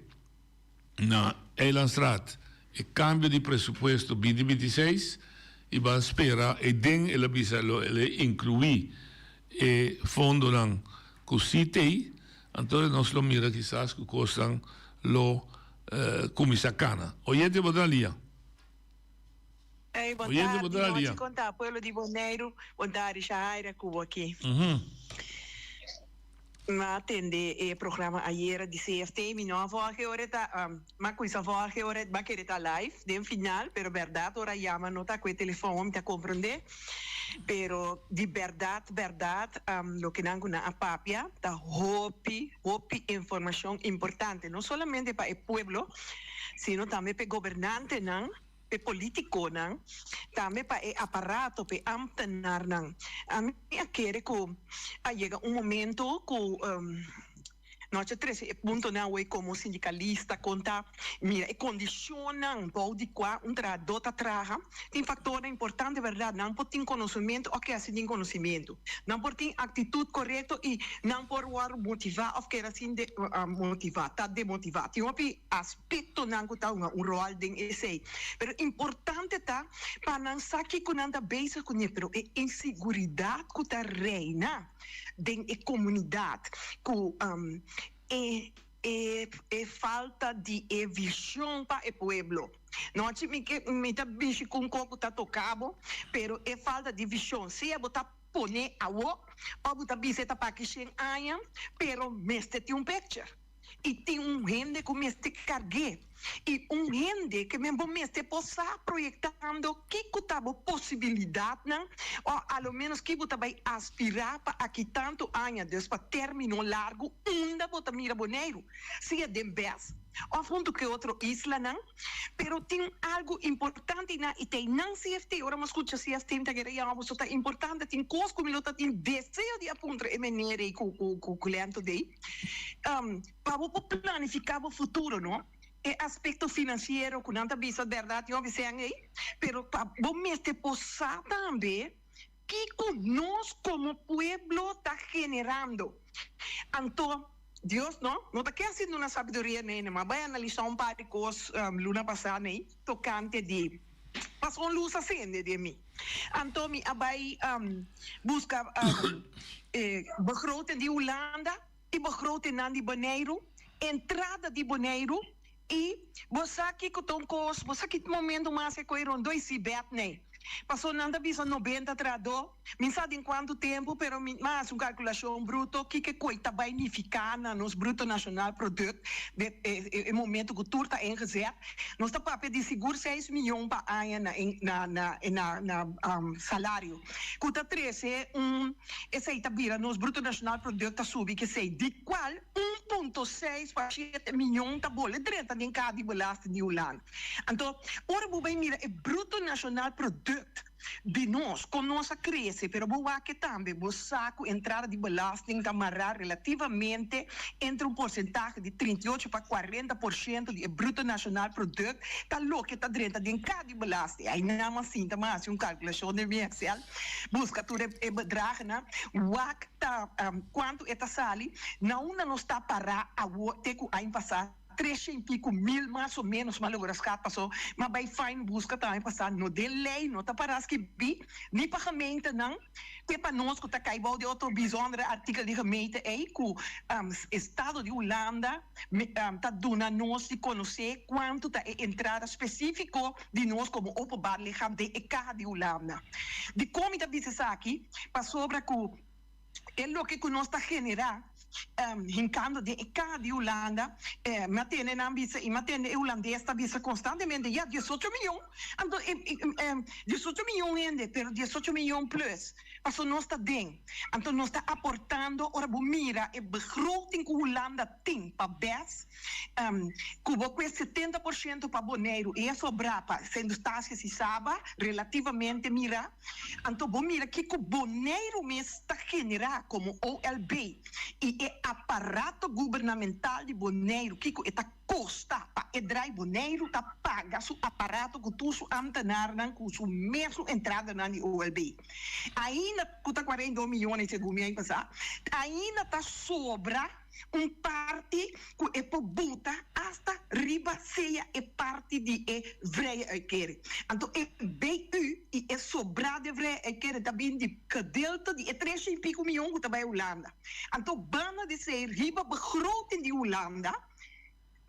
na Eilandsraad o cambio de presupuesto 2026 e vai esperar e den ela incluir o fundo que se tem, então nós lo mira quizás que costam lo comisacana. Oyente bodalia. Boa tarde, vou contar, pueblo de Boneiro, boa tarde, Shaira, Cuba aqui. Ma atende programa ayer de CFT, mi no vorige hora ta ma questa vorige hora ma che ta live den final, pero verdad ora llama nota quel telefono te comprende. Pero de verdad lo que nangu na apapia ta hopi información importante, no solamente para el pueblo, sino también para gobernante nang, pe político nang, también para el aparato, pe ambtenaar nang. A mí quiere que llega un momento que nós três ponto na we como sindicalista conta mira e condicionam pode qua trabalhador tá traga tem fator importante verdade não pode ter conhecimento ou que assim tem conhecimento não pode ter atitude correta e não pode motivar ou que assim de motivar tá demotivar tem um aspecto não que tá rol ding esse pero importante tá para não saber que não tá basic com ele pero é inseguridade que tá reina dentro da comunidade com falta de visão para o povo. Não é que me tá bicho com coco tá tocado, pero é falta de visão. Se eu botar pone a ou botar biseta para que chen aia, pero meste tem picture. E tem gente que me cargue. E gente que mesmo me possa projetando que tava possibilidade, não? Ou ao menos que você vai aspirar para aqui tanto anos para terminar largo, ainda você mira boneiro. Se é de vez. Ou fundo que outro isla, não? Pero tem algo importante na e tem não CFT, ora mas escuta CFT, tá querendo algo só tá importante, tem coisa como ele tem desejo de apontar e maneira com cliente dele. Para planificar o futuro, não? É aspecto financeiro, que não tá vista verdade, eu vi aí, pero para você ter possível também que nós como povo tá generando. Então Deus não tá querendo uma sabedoria nem, mas vai analisar par de coisas luna passada nem tocante de passou luz acende de mim. Então me vai buscar begroting de Holanda e begroting de Bonaire, entrada de Bonaire e você aqui com tom cos, você aqui no momento mais é coiron 2 cibet nem. Passou nada bisa 90 trado, não sabe em quanto tempo, pero mas uma calculação bruto que coita vai unificar nos bruto nacional produto de momento que tudo está ingezet. Nós está para pedir seguro 6 milhões para ano na salário. Cuta 13 essa aí tá vira nos bruto nacional produto tá subir que sei de qual 1.6 para 7 milhões tá bola 30 de cada belasting de Holanda. Então, ora vai mira é bruto nacional produto de nós, com nossa cresce, pero boa que também, o saco entrada de belasting está amarrar relativamente entre porcentagem de 38 para 40% de bruto nacional produto, está louco, está dentro de cada belasting. Aí não assim, tá mais uma calculação de minha Excel, busca tudo é bedrag, né? Quanto está sali, não está para a ter que aí passar 300 e pico mil, mais ou menos, mas logo as passou, mas vai fine busca também passar no de lei, não tá para as que bi, nem para a gemeente não, que para nós que tá caindo de outro bijzonder artigo de gemeente aí que o Estado de Holanda tá dando nós de conhecer quanto tá entrada específico de nós como openbaar lichaam de EK de Holanda. De como tá bisa aqui, para sobre que é o que nós está generando hincando de EK de Holanda, mantém a ambição e mantém a holandesa está vista constantemente, 18 milhões, então 18 milhões ainda, pero 18 milhões plus, passou nós está dentro, então nós está aportando, ora mira, a begroting que Holanda tem para BES, cubo com 70% para Bonaire, e isso brapa, sendo taxas e saba, relativamente mira, então mira que o Bonaire me está generando como OLB, e aparato governamental de Bonaire, que está costa para edrai Bonaire, está paga seu aparato que tu su ambtenaar com sua mesma entrada na OLB. Ainda custa 42 milhões segundo me passar, ainda está sobra parte que é buta hasta riba seja é parte de vrije uitkering. Então é BU e é sobra de vrije uitkering também de gedeelte de 3 e pico milhões que está bij Holanda. Então bana de ser riba begroting de Holanda,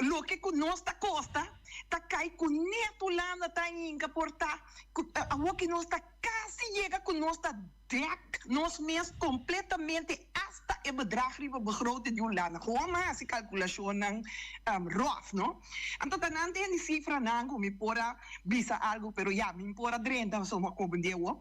lo que nossa costa tá cai com neto Holanda tá em portar a que nós tá quase chega com nossa dekt nos mes completamente hasta el bedrag riba begroting die lana. Gewoon maar als calculación ng ROF, no? Anto tanante ni cifra nango mi pora bisa algo, pero ya mi pora 30 so makobendewo.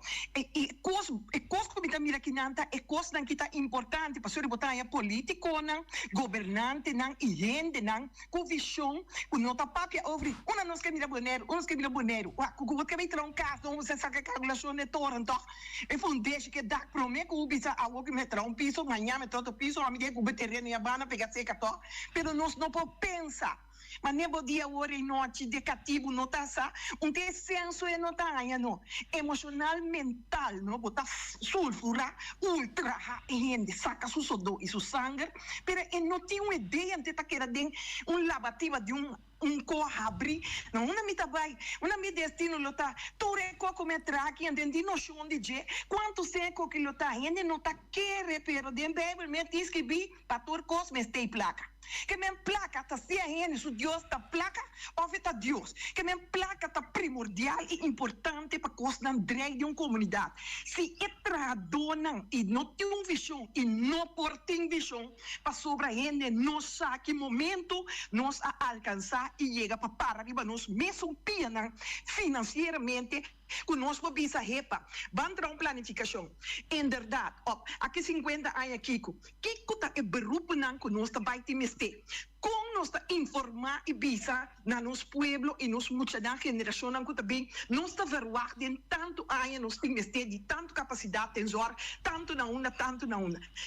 Kos ko bita mira kinanta kos nang kita importante pasuri botaya politiko nang governante nang igente nang ku vision ku nota papia over una nos que mira bonero, uns que mira bonero. Ku que vai tron caso, você saca calculação de torrent toch. E fundeixe que dá prome ku bisa awo que metra un piso, amanhã metra outro piso, a medida que o terreno ia bana pegar seca to, pero nós não pode pensar. Mas nebo dia hora e noite de cativo nota sa um descenso e nota ainda no emocional mental no botar sulfura ultra gente saca su sodo e su sangue pero não tem uma ideia de que era de lavativa de coabri não uma mita vai uma mi destino lota tu reco come traki and di noção de je quanto seco que lota ainda não tá querer pero de bebel me diz que bi pator cos me stay placa que me placa tá se a su Deus tá placa ou tá Deus que me placa tá primordial e importante para cos nan drag de comunidade se etradonam e não tem visão e não portem visão para sobre ainda não sabe que momento nós a alcançar e chega para arriba nós mesmo pianan financeiramente conosco bisa repa bantra planificação em verdade aqui 50 anos Kiko tá é berupo nan conosco vai te meste com nós tá informar e bisa na nos pueblo e nos muita da geração nan também nós tá verwachten tanto anos nós tem meste de tanto capacidade tensor tanto na uma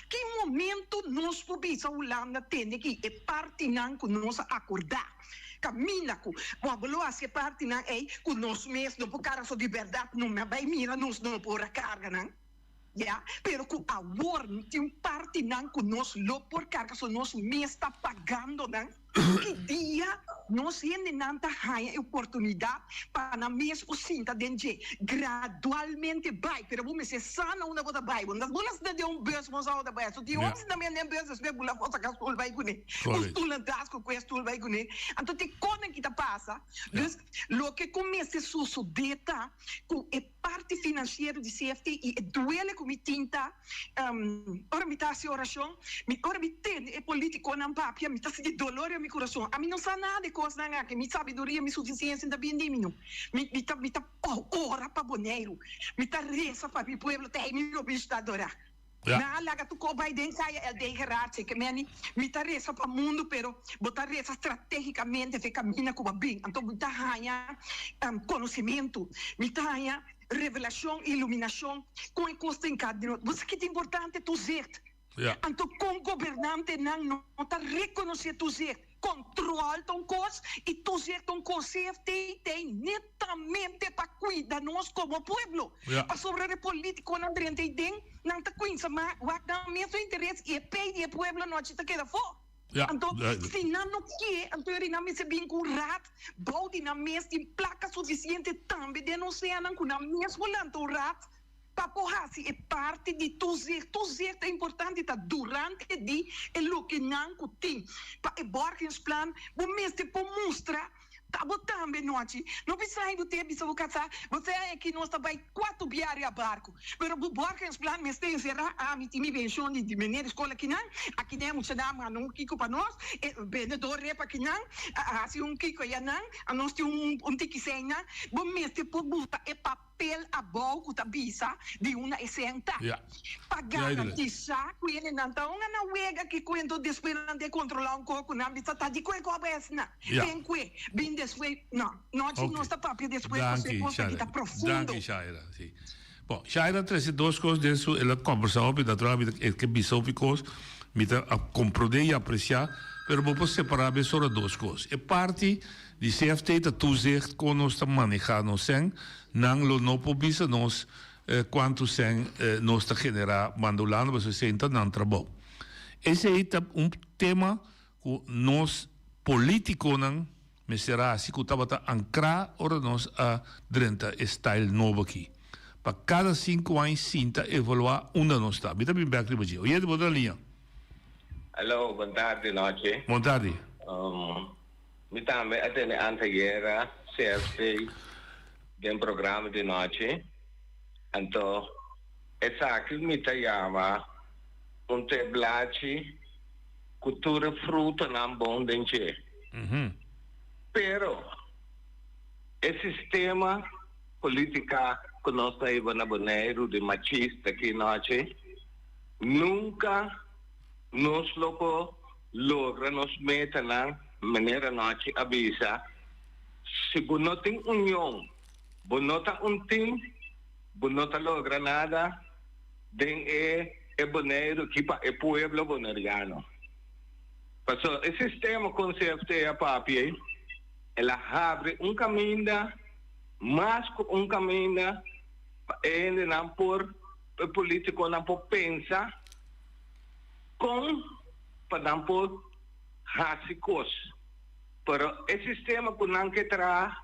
que momento nós bisa Holanda tem que é parte nan conosco acordar caminha com o abuelo a se parte na com nós mesmos por cara só de verdade não me vai mira nós não por a carga não já pero com a war tem parte não com nós lo por carga só nós mesmos está pagando não que dia nós ainda não tá a oportunidade para na mesmo sinta dentro gradualmente vai pero vamos ser sana uma coisa vai das bolas de bus mas ao da vai só tem uns também nem bus é bula foto que estou vai com ele estou landas com estou vai com ele então tem coisa que tá passa dus lo que começa sucedeta com é parte financeira de CFT e duele com tinta orbitação oração me orbite é político não papia me tá se de dolor meu coração a mim não sabe nada de coisa nada que minha sabedoria minha suficiência também diminuiu me tá ora para boneiro me tá reza para meu povo tem meu obstadora na laga tu ko vai den sai el de gerarse que me tá reza para mundo pero botar reza estrategicamente fe camina como bem então botar ganha conhecimento me tá ganha revelação e iluminação com encosta em cada você que é importante tu dizer então com governante não tá reconhecer tu dizer controle ton cos e tu dizer ton cos CFT tem netamente para cuidar nós como povo para sobre político não drente tem não tá cuidando mas o que mesmo interesse e pedir o povo não te queda fora então se não quer então ele não me se vincular bode na mesa de placa suficiente também denunciar não com na mesmo lanto rat paporrasi é parte de tuzer é importante tá durante de o que não tem para o Borgensplan o mês de mostrar tá botando bem noite não precisa ir ter bisa casa você é que nós tá vai 4 viagens a barco pero o Borgensplan mês tem será a me pensão de menina escola que não aqui temos da não kiko para nós vendedor repa que não assim kiko ya não a nós tem tiquicena o mês de botar é papel a boco da bisa de uma essenta para garantizar que ele não tá na wega que quando desesperando de controlar um pouco na bisa tá de coisa na tem que bem después não está papel después você consegue tá profundo danke Shaira sim bom Shaira trouxe duas coisas dentro ela conversou sobre naturalmente que bisóficos me tá a compreender e apreciar pero vou separar bem sobre duas coisas é parte de CFT tá tuzer com nós tá manejando sem não lo não pobisa nós quanto sem nós tá generar mandolando você senta não trabalho esse é tema que nós político não mas será assim que estava a ancrar ora nós a drenta style novo aqui para cada 5 anos sinta evaluar onde nós está me também bem aqui hoje de boa linha alô boa tarde noite boa tarde me também atende anteguera CFC de programa de noite então essa que me chama teblachi cultura fruta na bom dente. Pero esse sistema política que nós temos na Bonaire de machista que nós nunca nos logra nos meta na maneira nós avisa se não tem união, não tem time, não logra nada, den Bonaire que é pueblo bonaireano. Então, esse sistema conceito é papi, ela abre caminho, mas caminho ainda não por político não por pensar com para não por hasicos. Pero esse sistema que não quer trazer,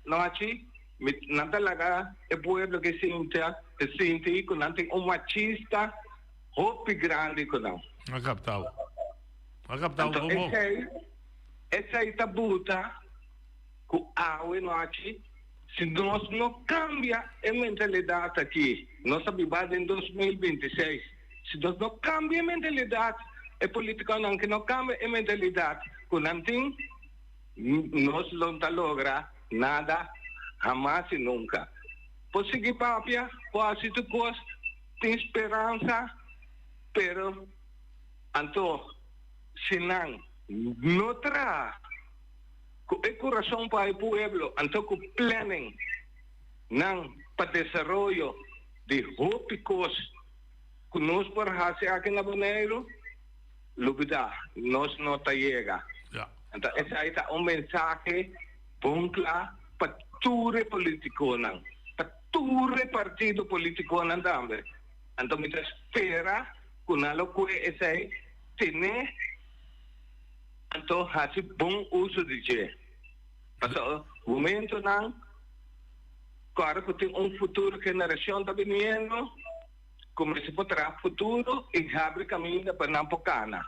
não talaga é pueblo que sente que não tem machista hope grande que não. Acaptado. Então, essa aí tá buta que a noite se nós não cambia a mentalidade aqui, nossa vivada em 2026, se nós não cambia a mentalidade, a política não que não cambia a mentalidade, que não tem, nós não logra nada, jamais e nunca. Por seguir papia, pode ser coisa, tem esperança, pero, então, se não traz o coração para o pueblo, então o planning para o desenvolvimento de hópicos que nós por fazer aqui na Bonaire, lubida, nós não chega. Então, esse aí é mensagem bom claro para todo político, para todo partido político também. Então, me espera que nós esse aí tenha então fazer bom uso de je. Então, o momento não, claro que tem futuro geração está vindo, começa a trazer futuro e abre caminho para não pocana.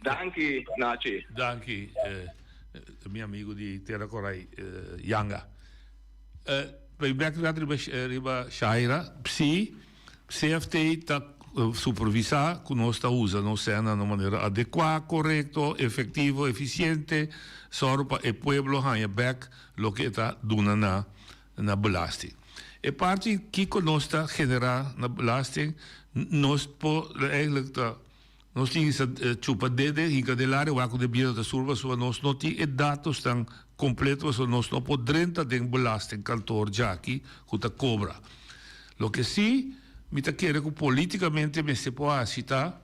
Danke, Nachi. Danke, meu amigo de Terra Corai, Yanga. Bij background riba Shaira, CFT está supervisar que nós está usando não cena de maneira adequada, correto, efetivo, eficiente, só para o pueblo ganha back lo que está dando na belasting. E parte que nós está generar na belasting, nós eigenlijk nós temos chupa dede e cadelário o aco de bia da surba, so nós não temos dados tão completos, so nós não podemos ter belasting cantor já aqui que está cobra. Lo que sim me está querendo que politicamente me se pode citar,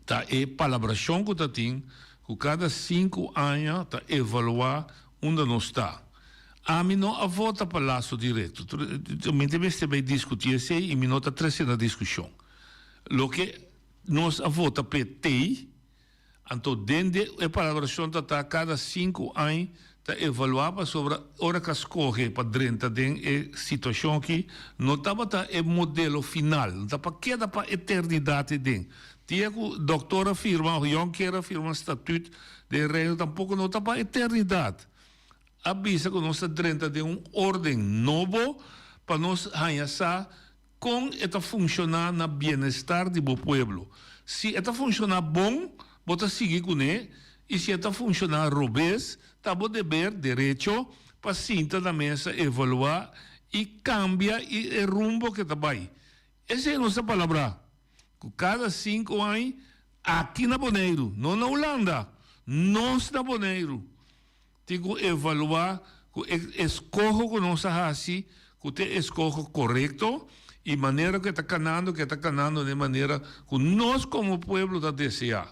tá é palabração que está tem, que cada 5 anos está evaluar onde nós está. A mim não a volta para lá so direto. Me vai discutir isso e me não está trazendo na discussão. Lo que nós a volta PT, então dentro a palabração está cada 5 anos está evaluar sobre a hora que escorre para dentro da situação que não estava é modelo final, não estava queda para a eternidade dentro. Tinha que o doutor afirma, o Juncker afirma o estatuto de reino, tampouco não estava para a eternidade. Avisa que nós estamos dentro de ordem novo para nós ganhar com está funcionar na bem-estar do povo. Se está funcionar bom, bota seguir com ele, e se está funcionar robês, está bom dever, direito, para sentar na mesa, evaluar e cambiar o rumbo que está aí. Essa é a nossa palavra. Cada 5 anos, aqui na Bonaire, não na Holanda, nós na Bonaire, tem que evaluar, escolha que nós fazemos, que tem escolha correto, e maneira que está canando de maneira que nós como povo está desejando.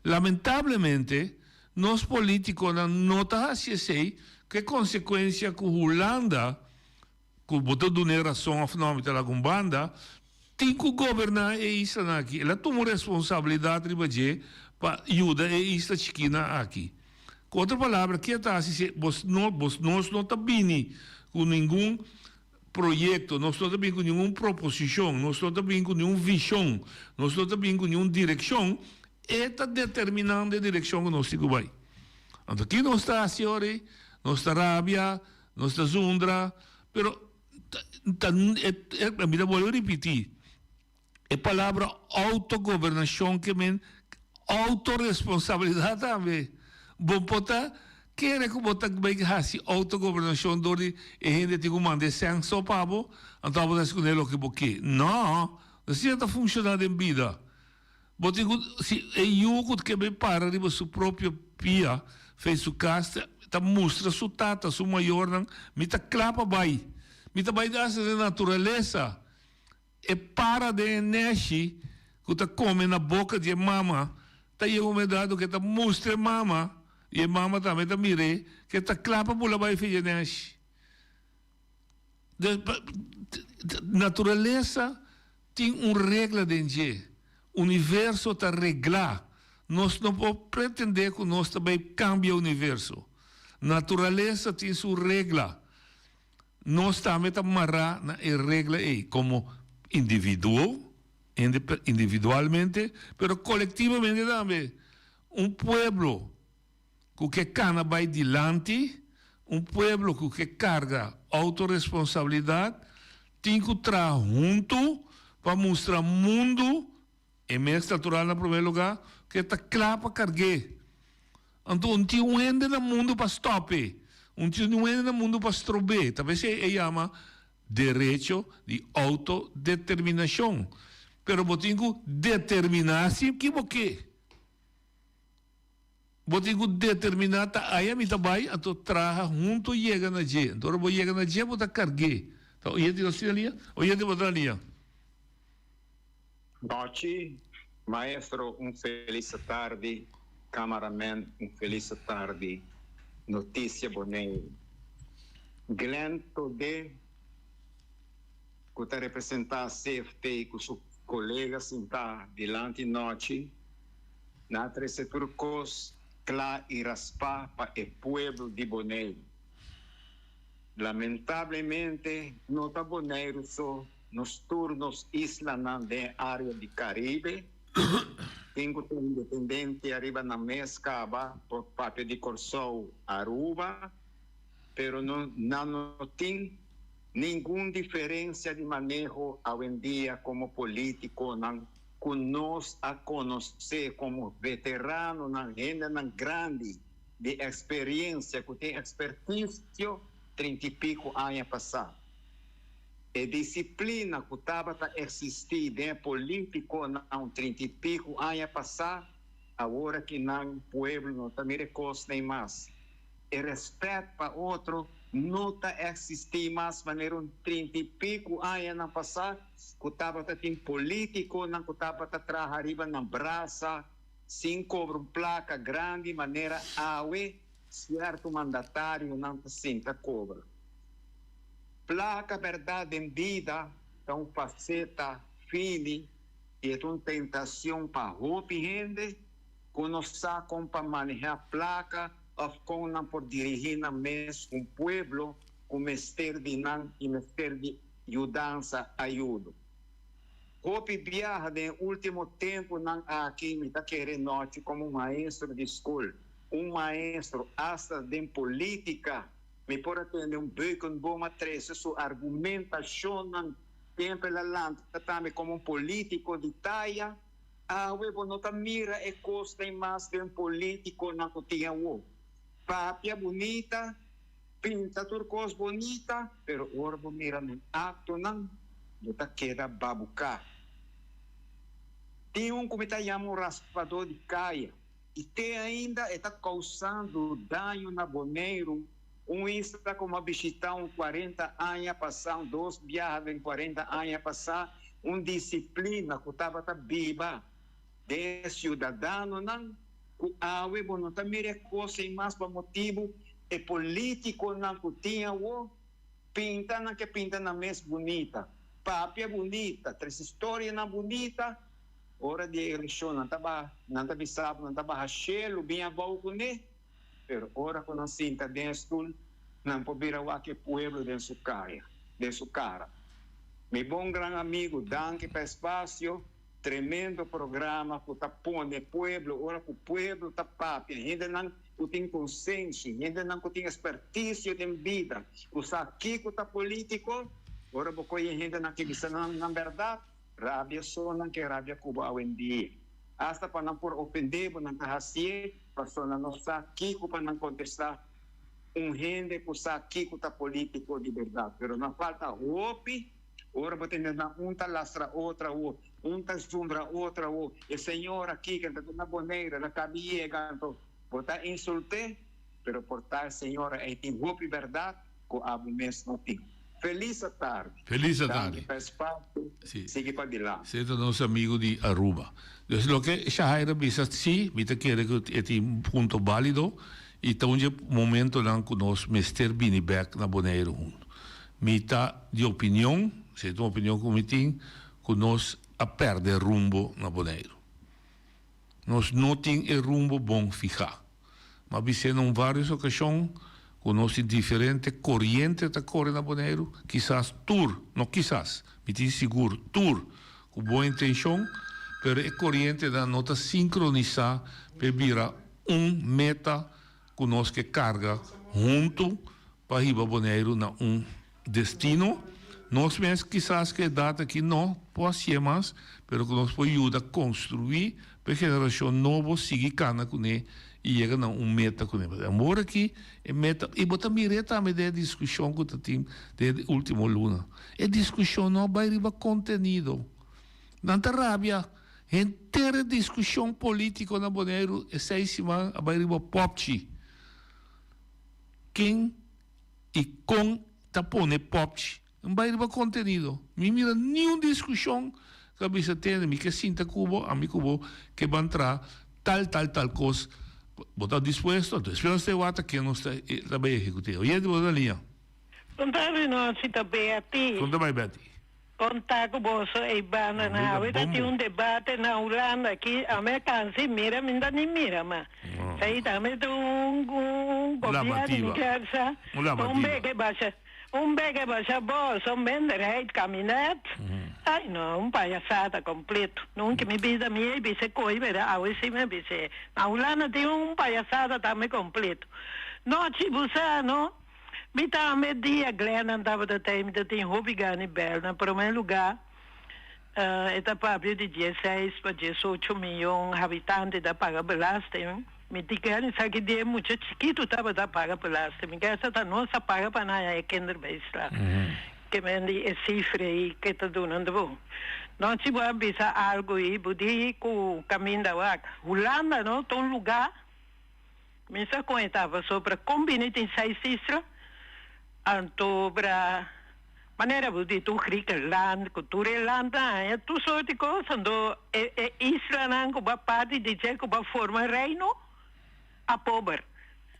Lamentavelmente, nós políticos não estamos fazendo que consequência que a Holanda, que botou de razão a fenômeno da banda, tem que governar a isla aqui. Ela toma responsabilidade para ajudar a isla chiquina aqui. Com outra palavra, que está assim, nós não estamos vindo com nenhum projeto, nós não estamos vindo com nenhuma proposição, nós não estamos vindo com nenhuma visão, nós não estamos vindo com nenhuma direção, está determinando a direção que nós temos aí. Então, aqui nós está a Siore, nós está Rábia, nós está Zundra, pero mira, vuelvo a repetir. A palavra autogovernação que men autorresponsabilidade também. Bom pota quer que bota bem que hasi autogovernação dori e gente tem que mandar sanção para bo, então vou escolher o que boque. Não, assim está funcionando em vida. Bote se eu que me para riba su próprio pia fez su casta, tá mostra su tata, su maior não, me tá clapa vai. Me tá vai dar essa natureza. E para de neshi que tá come na boca de mama, tá aí uma dado que tá mostra mama e mama também tá mire que tá clapa pula vai fazer neshi. Natureza tem regra dentro. O universo tá reglar. Nós não podemos pretender que nós também cambia o universo. Natureza tem sua regra. Nós também estamos amarrados na regra aí, como individualmente, pero colectivamente também. Pueblo que cana vai dilante, pueblo que carga autorresponsabilidade, tem que trabalhar junto para mostrar ao mundo, e mesmo natural no primeiro lugar, que está claro para carregar. Então, não tem ende no mundo para stopar, não tem ende no mundo para estrober. Talvez se chama direito de autodeterminação. Pero eu tenho que determinar-se que o quê? Eu tenho que determinar, aí a minha trabalho, então traga junto e chega na dia. Então, eu vou chegar na dia, eu vou carregar. Então, eu tenho assim ali, ou eu tenho outra linha. Noite, maestro, feliz tarde. Cameraman, feliz tarde. Notícia bonita. Glento de que está representando a CFT com seus colegas sentar delante noite na trece turcos clá e raspar para o povo de Bonaire. Lamentavelmente, não está Bonaire só nos turnos isla na área de Caribe. Tenho que independente arriba na Mescaba por parte de Corsou, Aruba, pero não tem nenhuma diferença de manejo hoje em dia como político, não conosco a conhecer como veterano, não gente não grande de experiência, que tem expertise 30 e pico anos passados. E disciplina que estava a existir de político não 30 e pico anos passados, agora que não povo não também recosta nem mais. E respeito para outro não está existir mais maneira 30 e pico anos passado, que estava a ter político, não que estava a trabalhar arriba na braça, sem cobrar placa grande, maneira awe, certo mandatário não sinta cobra. Placa verdade em vida, então faceta fine, e é uma tentação para roupa e gente, que não sabe como para manejar placa, ou não por dirigir na mesma um pueblo, com mestre de não e mestre de ajudança ajuda. Roupa viaja no último tempo não aqui me está querendo noite como maestro de escola, maestro hasta de política, me pode atender pouco bom matriz, sua argumentação não sempre lá lanta também como político de talla, huevo não tá mira e costa mais de político na cotinha o. Papia bonita, pinta turcos bonita, pero orbo mira no acto não, tá queda babucar. Tem como está chamando raspador de caia, e tem ainda está causando dano na Bonaire. Está como visitar 40 anos passar, 2 viagens 40 anos passar, disciplina que estava viva de cidadão, não, que a web não está mere coisa mais para motivo, e político não que tinha o pinta na que pinta na mesa bonita, papia bonita, três histórias na bonita, hora de eleição não estava sabe, não estava rachelo, bem a volta né. Pero ora quando sinta dentro, não pode vir ao que pueblo de sua cara. Meu bom grande amigo, danke para espaço, tremendo programa que está pondo o pueblo, ora que o pueblo está papia, ainda não tem consciência, ainda não tem expertise de vida. Os aqui que está político, Ora boko yung hindi nakikisa ng verdad, rabia so nang kay rabia kuba awendi. Hasta pa nang por ofendibo ng kahasye, persona no sa kiko pa nang contesta, hindi ko sa kiko ta politiko di verdad. Pero na falta hopi, ora ba tener na unta lastra otra o, unta sombra otra o, e señora aqui que na boneira, na cabie ganto, bota insulte, pero portar señora e tem hopi verdad, ko abo mes no ting. Feliz tarde. Feliz tarde. Sí. Sigue para adelante. Siete nuestros amigos de Aruba. Entonces, lo que Shahaira dice, sí, mita quiere que es un punto válido y está un momento en que nos mester bini back na Bonaire. Mita de opinión, si es una opinión como que nos a perder rumbo na Bonaire. Nos no tiene el rumbo bon fija. Mas visando en varias ocasiones, conoce diferentes corrientes de correr na Bonaire, quizás tour, no quizás, me dice seguro, tour, con buena intención, pero es corriente da nota sincronizar para virar meta que nos que carga junto para ir a Bonaire na destino. Nós mesmos quizás que data que não pode ser mais, pero que nos pode ajudar a construir para a geração nova seguir cana com ele e chega a meta com ele. Amor aqui é meta. E botar mire também da discussão que tem desde último luna. É discussão não vai riba conteúdo. Nanta rabia, inteira discussão política na Bonaire é seisima vai riba popchi. Quem e com tapone popchi. Não vai riba conteúdo. Me mira nenhuma discussão que a bisa tem, me que sinta cubo, a mi cubo que vai entrar tal coisa. Botar disposto, después de guata que no está bem ejecutivo. Oye, de boa linha. Contare no cita Beati. Conta mai Beati. Conta com você e bana na vida tem debate na Holanda aqui, a me cansi mira, minda ni mira, ma. Sai também governo que essa. Bege baixa boa, são bem direito, caminhante. Ai, não, palhaçada completo. Nunca me vida minha e se coibera, a hoje me bise. Na Holanda tem palhaçada também completo. Não, tipo, não. Me também dia, Glenn andava da time, tem hobby gani bel, na primeiro lugar. Eta pablo de 16 para 18 milhões de habitantes da paga belasting. Me diga, sabe que dia muito chiquito estava da paga belasting. Me quer essa nossa paga para na é kinderbijslag. Que me é cifra e que está donando bom. Não se vai pensar algo aí, budi com caminho da vaca. Holanda, não, tem lugar. Me sa comentava sobre combinar tem 6 cifras. Antobra maneira budi tu Griekenland, cultura Irlanda, é tu só de coisa, do isla não com a parte de dizer com a forma reino. A pobre.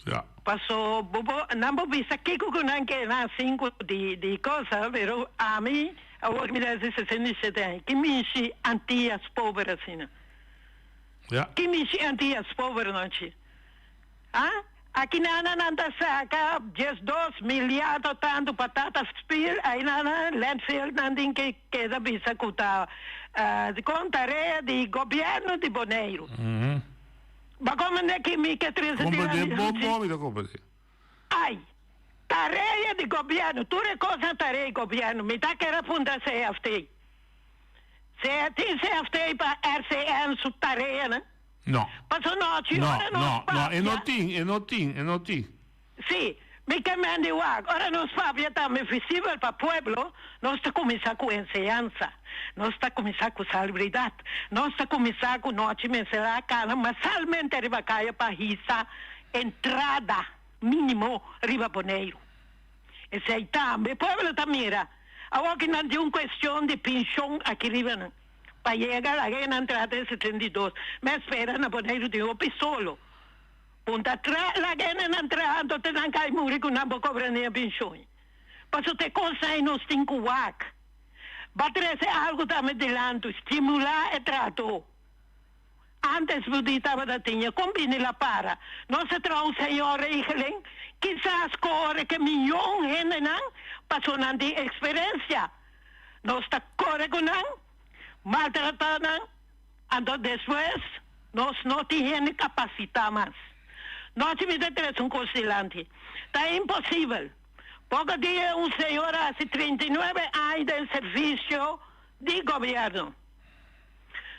Ja. Passou, não vou pensar que não que na 5 de coisa, pero a mim, a organização 67 anos, que me enche anti-as pobres assim. Ja. Que me enche anti-as pobres não te. Ah? Aqui na saca, 2 milhares tanto batatas spil, aí na landfill não tem que da bisa cuta de tarefa de governo de Bonaire. Ba como é que me que 13 dias? Ai, tarefa de governo, tudo é coisa tarefa de governo, me tá querendo fundar CFT. CFT para RCN su tarefa, né? No. Passou noite, no, é notinho. Sim, me queimando o ar. Ora, nós fazemos também visível para o povo, nós está começando com ensinança, nós está começando com salubridade, nós está começando com noite, mensalá, cana, mas somente arriba caia para risa, entrada, mínimo, riba Bonaire. Esse aí também, o povo também era. Agora que não tem uma questão de pensão aqui riba, não. Para chegar a na entrada de 72, me espera na Bonaire de Opi solo. Punta atrás, la gente na entrada, te dan cai muri com não cobra nem a pensão. Passo te coisa aí nos 5 wack. Batrese algo também de lanto, estimular e trato. Antes você estava da tinha, combine la para. Não se trau um senhor Eichling, quizás corre que milhão gente não, passou na de experiência. Não está corre com não. Maltratando, então depois nós não temos capacidade mais. Nós tivemos um cosilante. Está impossível. Pouco dia um senhor hace 39 anos de serviço de governo.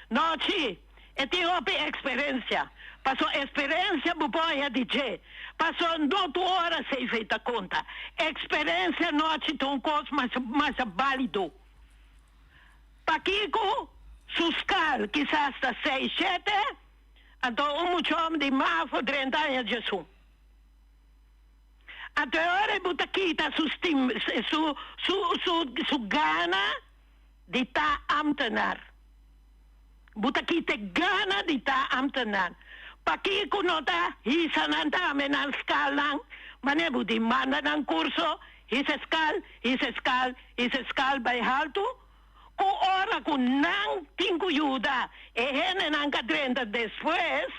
Noite, eu tenho experiência. Passou experiência, buboia DJ. Passou 9 horas sem feita conta. Experiência noite tem um curso mais válido. Paquico, Suscal, quizás hasta 6, 7. Então, muito homem de Mafo, 30 anos de Jesus. Até agora, buta quita su gana de estar amtenar. Buta quita gana de estar amtenar. Paki kunota hisananta menan skalang manebu di mana ng kurso hiseskal by halto ku ora ku nang tingku yuda ehene nang kadrenda después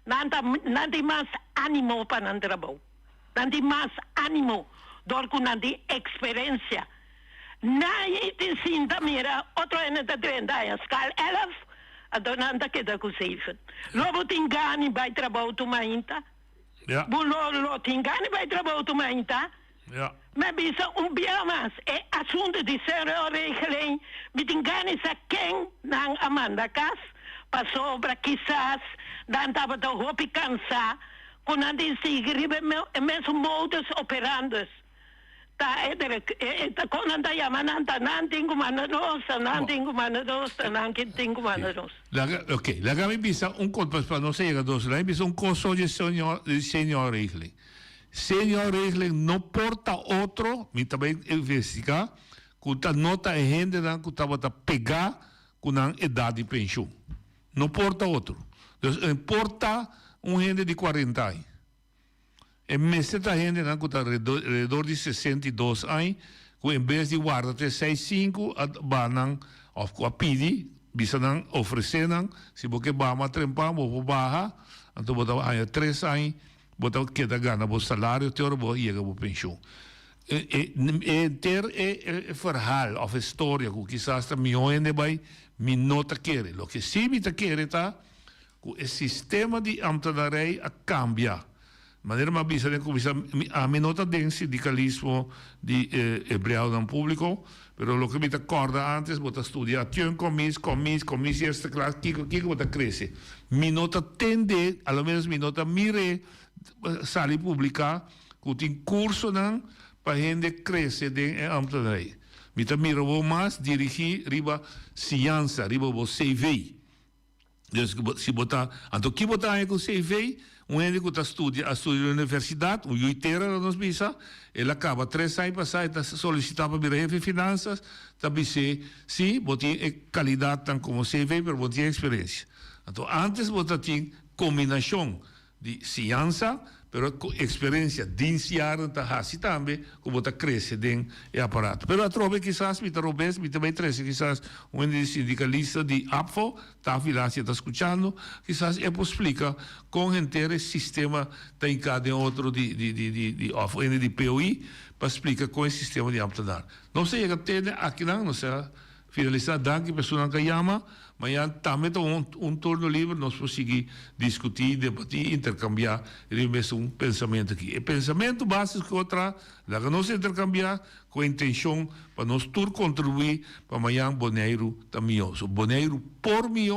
nanti mas animo pa ng trabaho nanti mas animo dor ku nanti experiencia naitinsinta mira otro ene ta 30 skal 11 adonanda kita ku safe. Lobo tingani by trabaho tumainta. Ja. Bulo tingani by trabaho tumainta. Ja. Maar bisa umbiamas asunto de regeling bitingani sa king ng Amanda Cas pasobra quizás dan taba to hopi kansa kunandi sigribe meso modus operandos. Konanta yamananta nanting kumanados, nanting kumanados. Ok, la kami bisa un kort para no se llega dos, la bisa un coso de senior regeling. Senior regeling no porta otro, mi também investigar, kuta nota e gente dan kuta bota pegar kunan edad de pensión. No porta otro. Entonces, porta un gente de 40 años. En meseta gente dan kuta alrededor de 62 anos, que em vez de guardar 65, banang of kwa pidi, bisa nang oferecen, se porque bama trempa, bo baja, então bota aí 3 anos, bota queda gana bo salário, teor bo chega bo pensioen. Ter verhaal of história, que quizás ta milhões de bai, mi nota quer. Lo que sim mi ta quer tá, que o sistema de ambtenarij a cambiar. Maneira mais bisa a mi nota den sindicalismo de hebreu dan público, pero lo que me acorda antes, bota estudiar, tiene comis, esta clase, que bota crece. Mi nota tende, a lo menos mi nota mire, sale publicar, que tem curso nan, para gente cresce de ambtenarij. Mi ta mira vou mais dirigir riba ciência, riba vou CV. Dus se botar, então que botar aí com CV, gente que estudia na universidade, o Yuitera nos bisa, ele acaba 3 anos passar, está solicitando para a finanças, está dizendo, sim, botem qualidade tanto como CV, mas botem experiência. Então, antes botar tinha combinação de ciência, pero experiência de iniciar, está assim também, como botar cresce dentro do aparato. Pero a trobe, quizás, me talvez, me também trece, quizás, sindicalista de APFO, está afilado, está escutando, quizás é para explicar com inteiro sistema está em cada outro de POI, para explicar com esse sistema de amtenar. Não sei, aqui não sei, finalizar, danke, pessoa que chama, mas também tem turno livre, nós conseguimos discutir, debater, intercambiar, e mesmo pensamento aqui. E pensamento básico que outra, lá que nós intercambiar com a intenção para nós todos contribuir para amanhã Bonaire também. So, Bonaire por mim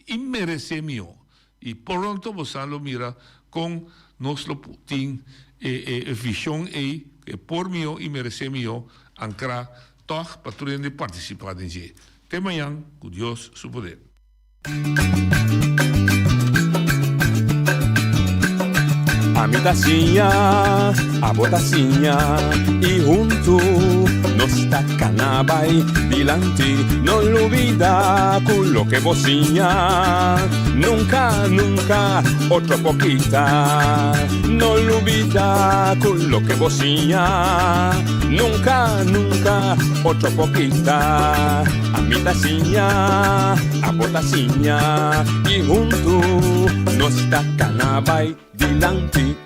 e merece mim. E pronto você lo mira com nosso tem visão e por mim e merece mim, ancora toch para todos participar nisso. Até amanhã, com Deus, seu poder. A mi tacinha, a botacinha, e junto nos tacanabay, dilante, no olvida con lo que bocinha. Nunca, nunca, otro poquita, no olvida con lo que bocinha. Nunca, nunca, otro poquita, a mi tacinha, a botacinha, y junto nos tacanabay, dilante.